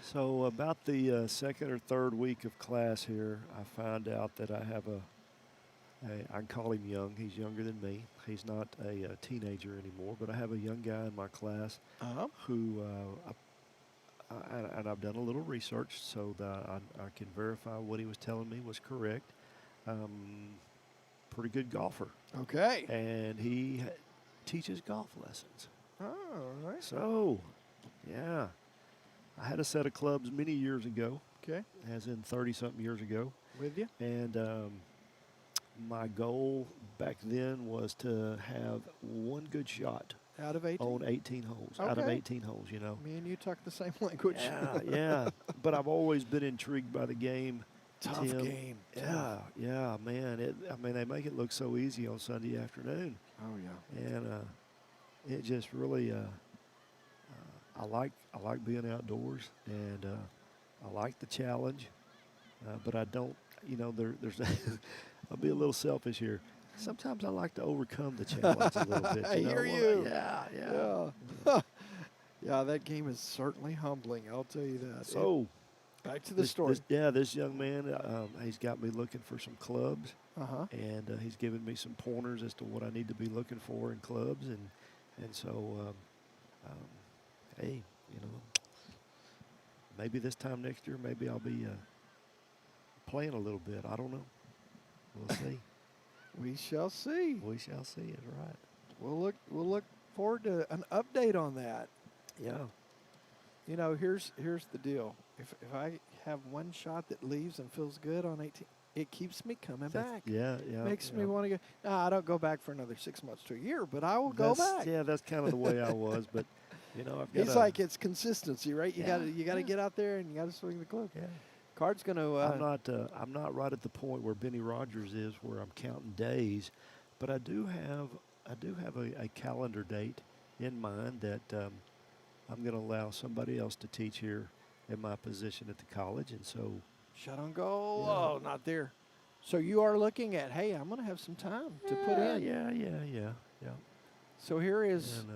So about the second or third week of class here, I found out that I have I can call him young. He's younger than me. He's not a teenager anymore, but I have a young guy in my class who, and I've done a little research so that I can verify what he was telling me was correct. Pretty good golfer. Okay. And he teaches golf lessons. Oh, all right. So, yeah. I had a set of clubs many years ago. Okay. As in 30-something years ago. With you. And my goal back then was to have one good shot. Out of 18? On 18 holes. Okay. Out of 18 holes, you know. Me and you talk the same language. Yeah, yeah. But I've always been intrigued by the game. Tough Tim. game. Yeah, yeah, man. I mean, they make it look so easy on Sunday afternoon. Oh, yeah. And it just really, I like being outdoors, and I like the challenge, but I don't, you know, there's I'll be a little selfish here. Sometimes I like to overcome the challenge a little bit. I hear you. Yeah. Yeah, that game is certainly humbling, I'll tell you that. So, back to the story. This young man, he's got me looking for some clubs, and he's given me some pointers as to what I need to be looking for in clubs, and so, hey, you know, maybe this time next year, maybe I'll be playing a little bit. I don't know. We'll see. We shall see. We shall see. Is right. We'll look forward to an update on that. Yeah. You know, here's the deal. If I have one shot that leaves and feels good on 18, it keeps me coming back. Yeah. Makes me want to go. No, I don't go back for another 6 months to a year, but I will go back. Yeah, that's kind of the way I was, but you know, I've got. He's like, it's consistency, right? You got to get out there and you got to swing the club. Yeah. Card's going to. I'm not right at the point where Benny Rogers is, where I'm counting days, but I do have a calendar date in mind that I'm going to allow somebody else to teach here in my position at the college, and so. Shot on goal. Yeah. Oh, not there. So you are looking at, hey, I'm going to have some time to put in. Yeah. So here is. And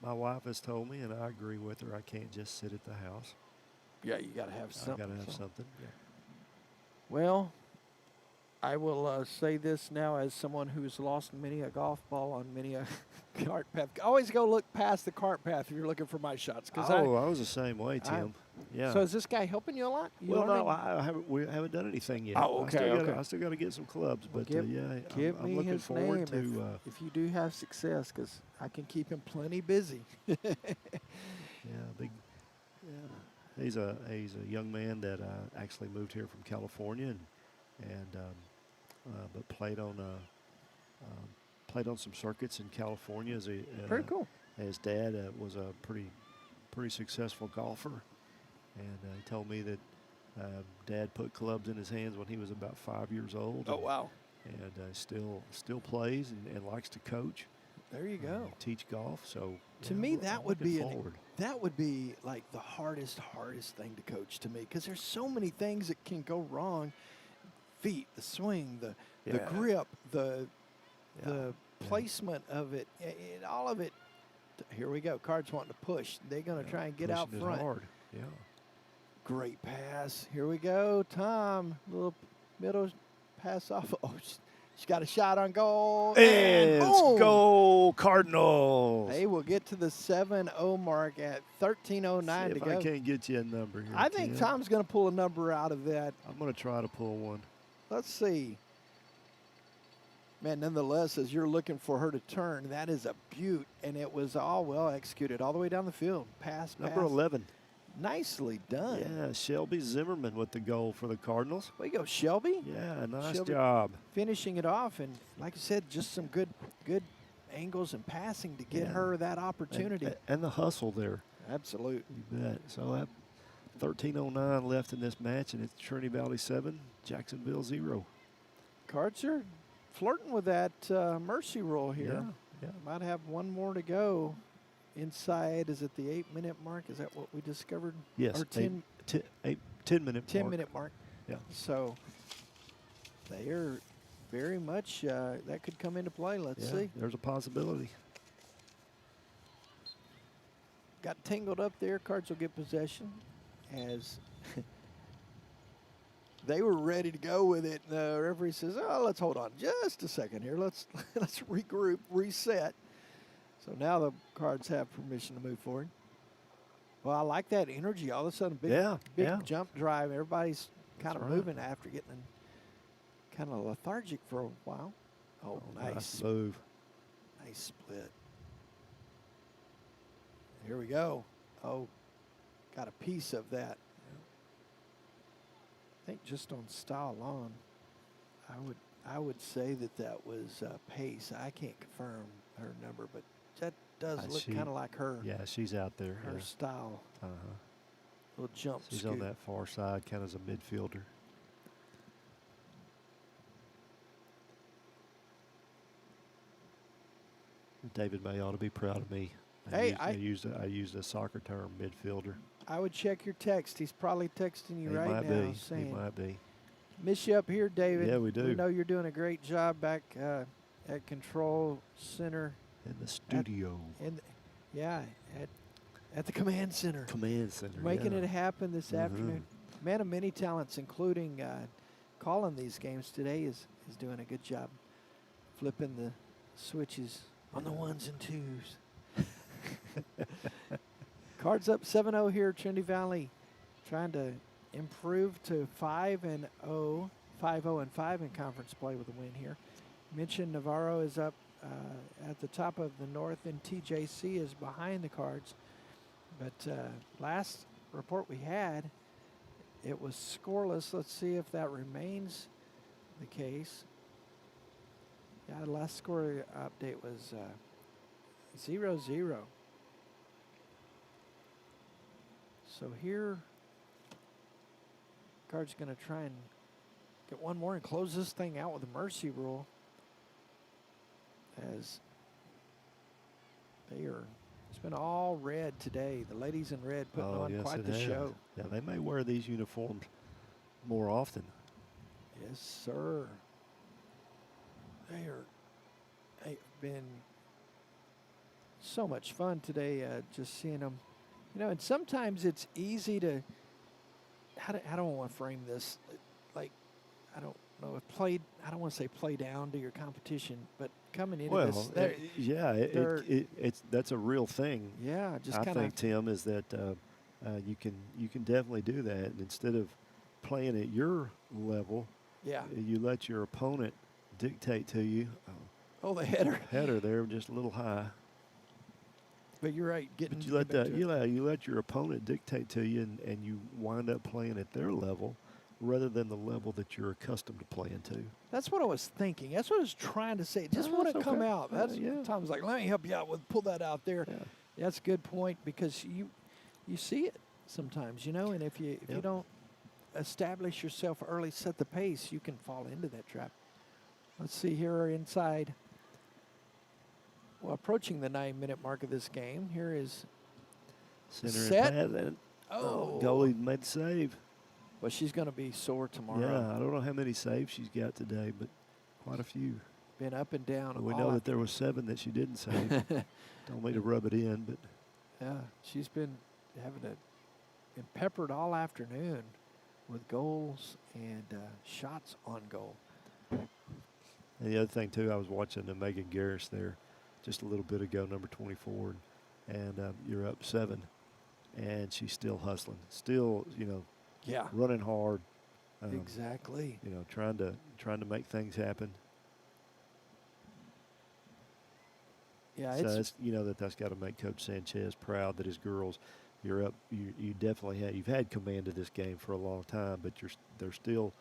my wife has told me, and I agree with her, I can't just sit at the house. Yeah, you got to have something. I got to have something. Yeah. Well, I will say this now as someone who's lost many a golf ball on many a cart path. Always go look past the cart path if you're looking for my shots. I was the same way, Tim. Yeah. So is this guy helping you a lot? I haven't. We haven't done anything yet. Oh, okay. I still got to get some clubs, but give I'm me looking his forward name to. If you do have success, because I can keep him plenty busy. Big. Yeah. He's a young man that actually moved here from California but played on some circuits in California as very cool. His dad was a pretty successful golfer, and he told me that Dad put clubs in his hands when he was about 5 years old. Oh, wow! And still plays and likes to coach. There you go. Teach golf. So to me, that would be like the hardest thing to coach to me, because there's so many things that can go wrong. Feet, the swing, the grip, the placement of it, all of it. Here we go. Cards wanting to push. They're going to try and get out front. Hard. Yeah. Great pass. Here we go. Tom, little middle pass off. Oh, she's got a shot on goal. And let's go Cardinals. They will get to the 7-0 mark at 13:09 to go. I can't get you a number here. I think Tom's going to pull a number out of that. I'm going to try to pull one. Let's see. Man, nonetheless, as you're looking for her to turn, that is a beaut, and it was all well executed all the way down the field. Pass. Number 11. Nicely done. Yeah, Shelby Zimmerman with the goal for the Cardinals. Way to go, Shelby. Yeah, nice Shelby job. Finishing it off, and like I said, just some good angles and passing to get her that opportunity. And the hustle there. Absolute. You bet. So 13:09 left in this match, and it's Trinity Valley 7, Jacksonville 0. Cards are flirting with that mercy rule here. Yeah. Might have one more to go. Inside, is it the 8-minute mark? Is that what we discovered? Yes, Or 10 10-minute 10-minute mark. Yeah. So they are very much, that could come into play. Let's see. There's a possibility. Got tangled up there. Cards will get possession as they were ready to go with it. The referee says, "Oh, let's hold on just a second here. Let's regroup, reset." So now the Cards have permission to move forward. Well, I like that energy. All of a sudden, big jump drive. Everybody's kind of moving after getting kind of lethargic for a while. Oh, nice move. Nice split. Here we go. Oh, got a piece of that. I think just on style alone, I would say that was pace. I can't confirm her number, but that does look kind of like her. Yeah, she's out there. Her style. Little jump. She's scoot. on that far side, kind of as a midfielder. David May ought to be proud of me. I used a soccer term, midfielder. I would check your text. He's probably texting you right now saying, he might be. "Miss you up here, David." Yeah, we do. We know you're doing a great job back at Control Center. In the studio. At the Command Center. Command Center, Making it happen this afternoon. Man of many talents, including calling these games today, is doing a good job flipping the switches on the ones and twos. Cards up 7-0 here, Trinity Valley, trying to improve to 5-0, 5-0-5 in conference play with a win here. Mentioned Navarro is up at the top of the north, and TJC is behind the Cards. But last report we had, it was scoreless. Let's see if that remains the case. Yeah, the last score update was 0-0. So here, Cards going to try and get one more and close this thing out with a mercy rule, as they are. It's been all red today. The ladies in red putting on quite the show. Yeah, they may wear these uniforms more often. Yes, sir. They've been so much fun today, just seeing them. You know, and sometimes it's easy to, how do I want to frame this? Like, I don't know, I don't want to say play down to your competition, but coming into this. It's that's a real thing. Yeah, just I kind of. think, Tim, is that you can definitely do that. And instead of playing at your level, you let your opponent dictate to you. Oh, the header. Header there, just a little high. But you're right. But you let your opponent dictate to you, and you wind up playing at their level rather than the level that you're accustomed to playing to. That's what I was thinking. That's what I was trying to say. Just want to come out. That's Tom's like, let me help you out with pull that out there. Yeah. That's a good point, because you see it sometimes, you know, and if you don't establish yourself early, set the pace, you can fall into that trap. Let's see here inside. Well, approaching the 9-minute mark of this game. Here is center set. And goalie made the save. Well, she's going to be sore tomorrow. Yeah, I don't know how many saves she's got today, but quite a few. Been up and down. We know that there was 7 that she didn't save. Don't mean to rub it in, but yeah, she's been been peppered all afternoon with goals and shots on goal. And the other thing too, I was watching Megan Garris there just a little bit ago, number 24, and you're up 7, and she's still hustling, still running hard. Exactly. You know, trying to make things happen. Yeah, so it's that's got to make Coach Sanchez proud that his girls. You're up. You definitely you've had command of this game for a long time, but they're still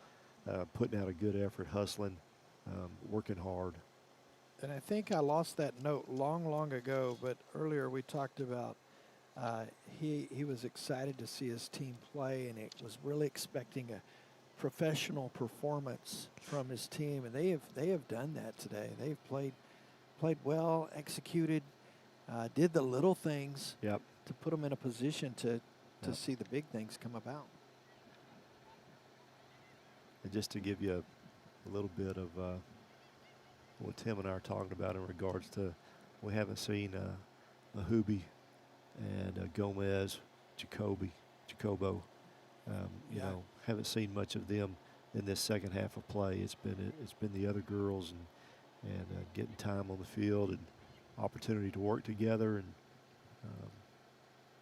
putting out a good effort, hustling, working hard. And I think I lost that note long ago, but earlier we talked about he was excited to see his team play, and it was really expecting a professional performance from his team, and they have done that today. They've played well, executed, did the little things to put them in a position to see the big things come about. And just to give you a little bit of what Tim and I are talking about in regards to, we haven't seen Mahubi and Gomez, Jacobo. You know, haven't seen much of them in this second half of play. It's been the other girls and getting time on the field and opportunity to work together.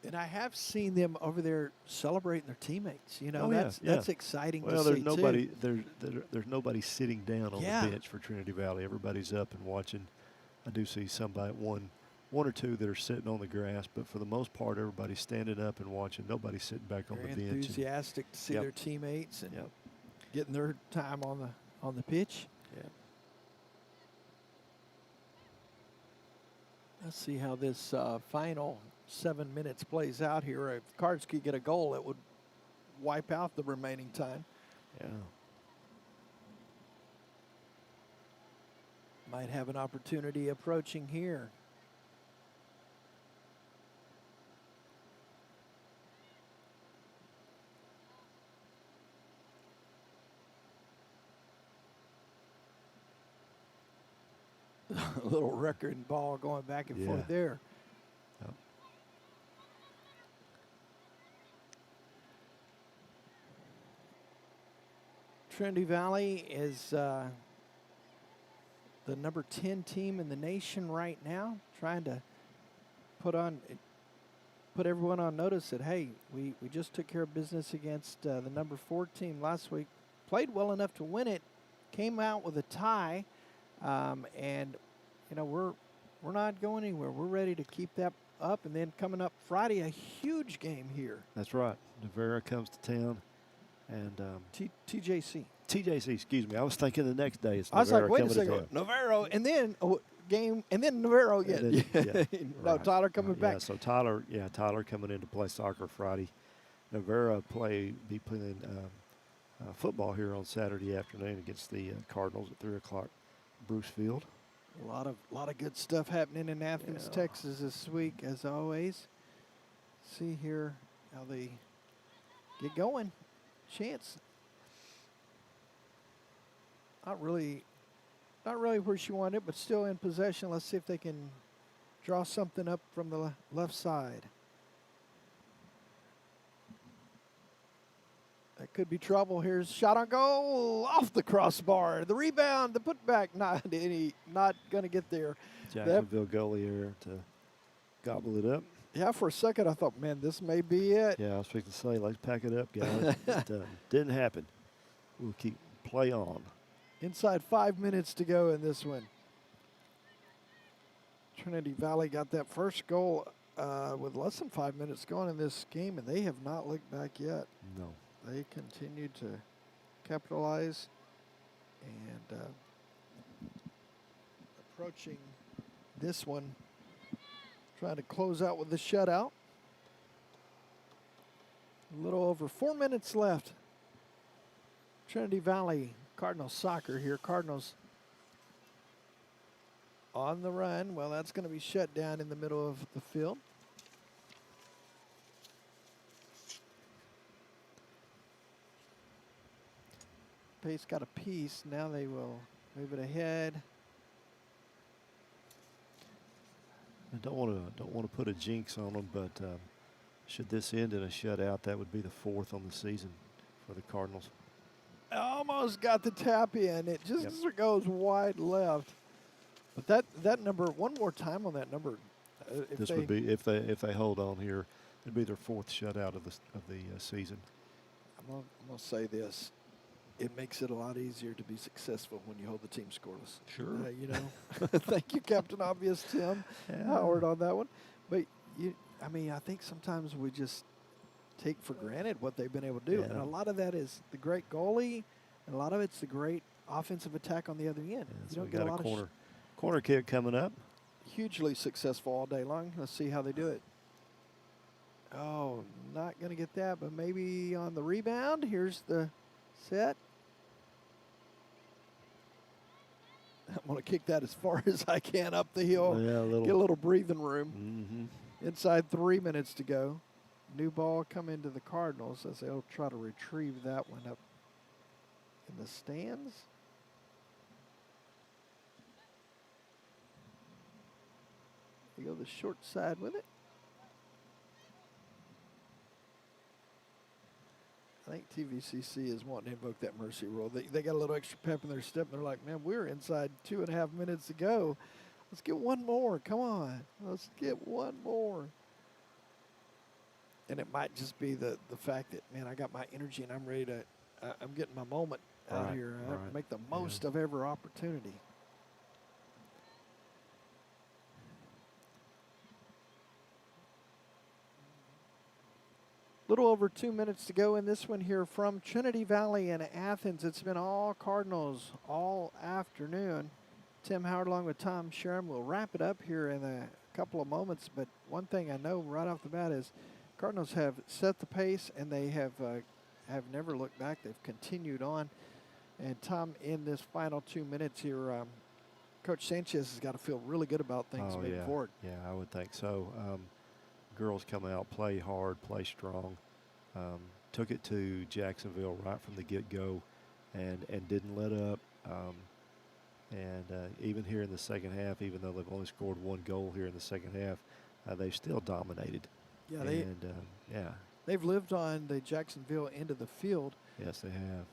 And I have seen them over there celebrating their teammates. You know, Oh, that's exciting well, to there's see nobody too. there's nobody sitting down on the bench for Trinity Valley. Everybody's up and watching. I do see somebody, one or two that are sitting on the grass, but for the most part, everybody's standing up and watching. Nobody's sitting back on the bench. Enthusiastic to see their teammates and getting their time on the pitch. Yeah. Let's see how this final 7 minutes plays out here. If the Cards could get a goal, it would wipe out the remaining time. Yeah. Might have an opportunity approaching here. A little record ball going back and forth there. Yep. Trinity Valley is the number 10 team in the nation right now, trying to put everyone on notice that, hey, we just took care of business against the number 4 team last week, played well enough to win it, came out with a tie, and you know, we're not going anywhere. We're ready to keep that up. And then coming up Friday, a huge game here. That's right. Navarra comes to town, and TJC. TJC, excuse me. I was thinking the next day it's I was like, Navarra wait a second, Navarro, and then game, and then Navarro again. No, right. Tyler coming back. Yeah, so Tyler coming in to play soccer Friday. Navarra be playing football here on Saturday afternoon against the Cardinals at 3 o'clock, Bruce Field. A lot of good stuff happening in Athens, Texas this week, as always. See here how they get going. Chance. Not really where she wanted it, but still in possession. Let's see if they can draw something up from the left side. That could be trouble. Here's shot on goal off the crossbar. The rebound, the putback, not going to get there. Jacksonville goalie here to gobble it up. Yeah, for a second I thought, man, this may be it. Yeah, I was fixing to say, let's pack it up, guys. It didn't happen. We'll keep play on. Inside 5 minutes to go in this one. Trinity Valley got that first goal with less than 5 minutes going in this game, and they have not looked back yet. No. They continue to capitalize and approaching this one, trying to close out with the shutout. A little over 4 minutes left. Trinity Valley Cardinals soccer here. Cardinals on the run. Well, that's going to be shut down in the middle of the field. Pace got a piece. Now they will move it ahead. I don't want to put a jinx on them, but should this end in a shutout, that would be the 4th on the season for the Cardinals. Almost got the tap in. It just goes wide left. But that number, one more time on that number. This would be if they hold on here, it'd be their 4th shutout of the season. I'm gonna say this. It makes it a lot easier to be successful when you hold the team scoreless. Sure. You know. Thank you, Captain Obvious Tim Howard, on that one. But I think sometimes we just take for granted what they've been able to do, and a lot of that is the great goalie, and a lot of it's the great offensive attack on the other end. You don't get a lot of Corner kick coming up. Hugely successful all day long. Let's see how they do it. Oh, not going to get that, but maybe on the rebound. Here's the set. I'm going to kick that as far as I can up the hill. Yeah, get a little breathing room. Inside 3 minutes to go. New ball come into the Cardinals as they'll try to retrieve that one up in the stands. They go the short side with it. I think TVCC is wanting to invoke that mercy rule. They got a little extra pep in their step. And they're like, man, we're inside 2.5 minutes to go. Let's get one more. Come on. Let's get one more. And it might just be the fact that, man, I got my energy and I'm ready to, I'm getting my moment out here. I have to make the most of every opportunity. Little over 2 minutes to go in this one here from Trinity Valley in Athens. It's been all Cardinals all afternoon. Tim Howard along with Tom Sherm will wrap it up here in a couple of moments. But one thing I know right off the bat is Cardinals have set the pace and they have never looked back. They've continued on. And Tom, in this final 2 minutes here, Coach Sanchez has got to feel really good about things moving forward. Yeah, I would think so. Girls come out, play hard, play strong. Took it to Jacksonville right from the get-go and didn't let up. Even here in the second half, even though they've only scored one goal here in the second half, they've still dominated. Yeah, they've lived on the Jacksonville end of the field. Yes, they have.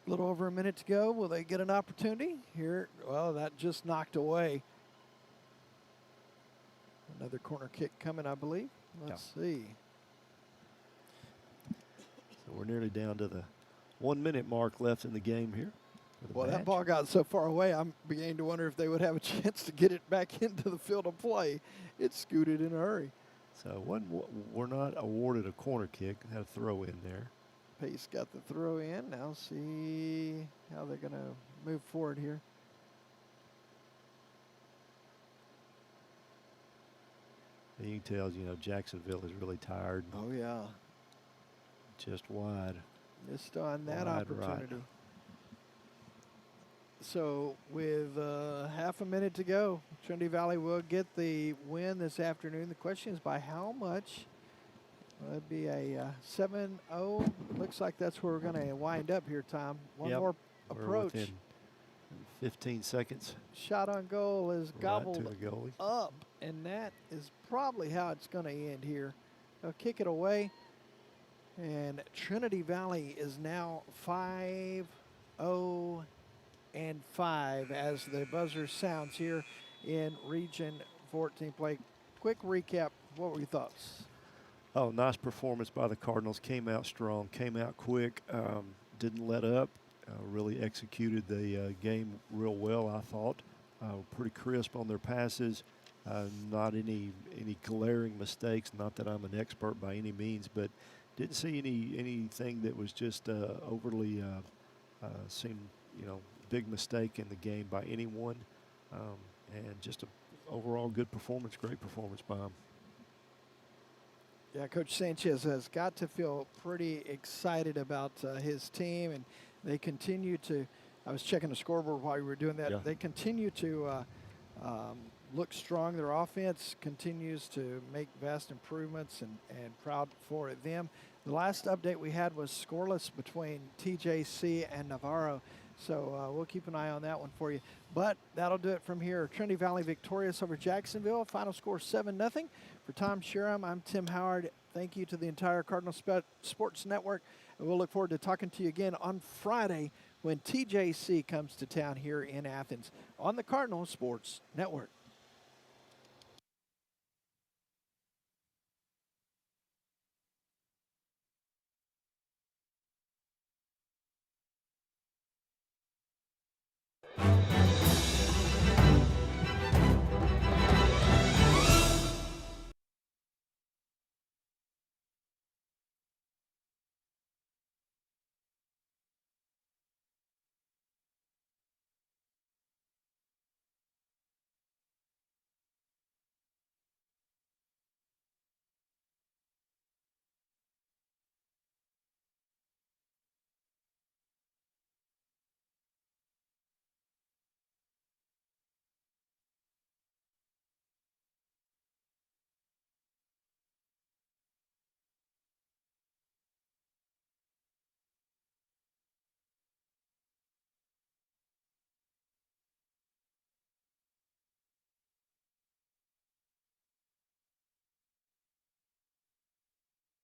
A little over a minute to go. Will they get an opportunity here? Well, that just knocked away. Another corner kick coming, I believe. Let's see. So we're nearly down to the 1 minute mark left in the game here. Well, that ball got so far away, I'm beginning to wonder if they would have a chance to get it back into the field of play. It scooted in a hurry. So we're not awarded a corner kick. Had a throw in there. Pace got the throw in. Now see how they're going to move forward here. You can tell, Jacksonville is really tired. Oh, yeah. Just wide. Just on that wide opportunity. Right. So with half a minute to go, Trinity Valley will get the win this afternoon. The question is by how much? It'd be a 7-0. Looks like that's where we're going to wind up here, Tom. One more approach. We're within 15 seconds. Shot on goal is gobbled to the goalie. up, and that is probably how it's going to end here. They'll kick it away, and Trinity Valley is now 5-0 and 5 as the buzzer sounds here in Region 14 play. Quick recap, what were your thoughts? Oh, nice performance by the Cardinals. Came out strong, came out quick, didn't let up. Really executed the game real well, I thought. Pretty crisp on their passes. Not any glaring mistakes. Not that I'm an expert by any means, but didn't see anything that was just overly seemed big mistake in the game by anyone. And just an overall good performance, great performance by them. Yeah, Coach Sanchez has got to feel pretty excited about his team, and they continue to, I was checking the scoreboard while we were doing that, they continue to look strong. Their offense continues to make vast improvements, and proud for them. The last update we had was scoreless between TJC and Navarro, so we'll keep an eye on that one for you. But that'll do it from here. Trinity Valley victorious over Jacksonville. Final score 7-0. For Tom Sherm, I'm Tim Howard. Thank you to the entire Cardinal Sports Network. And we'll look forward to talking to you again on Friday when TJC comes to town here in Athens on the Cardinal Sports Network.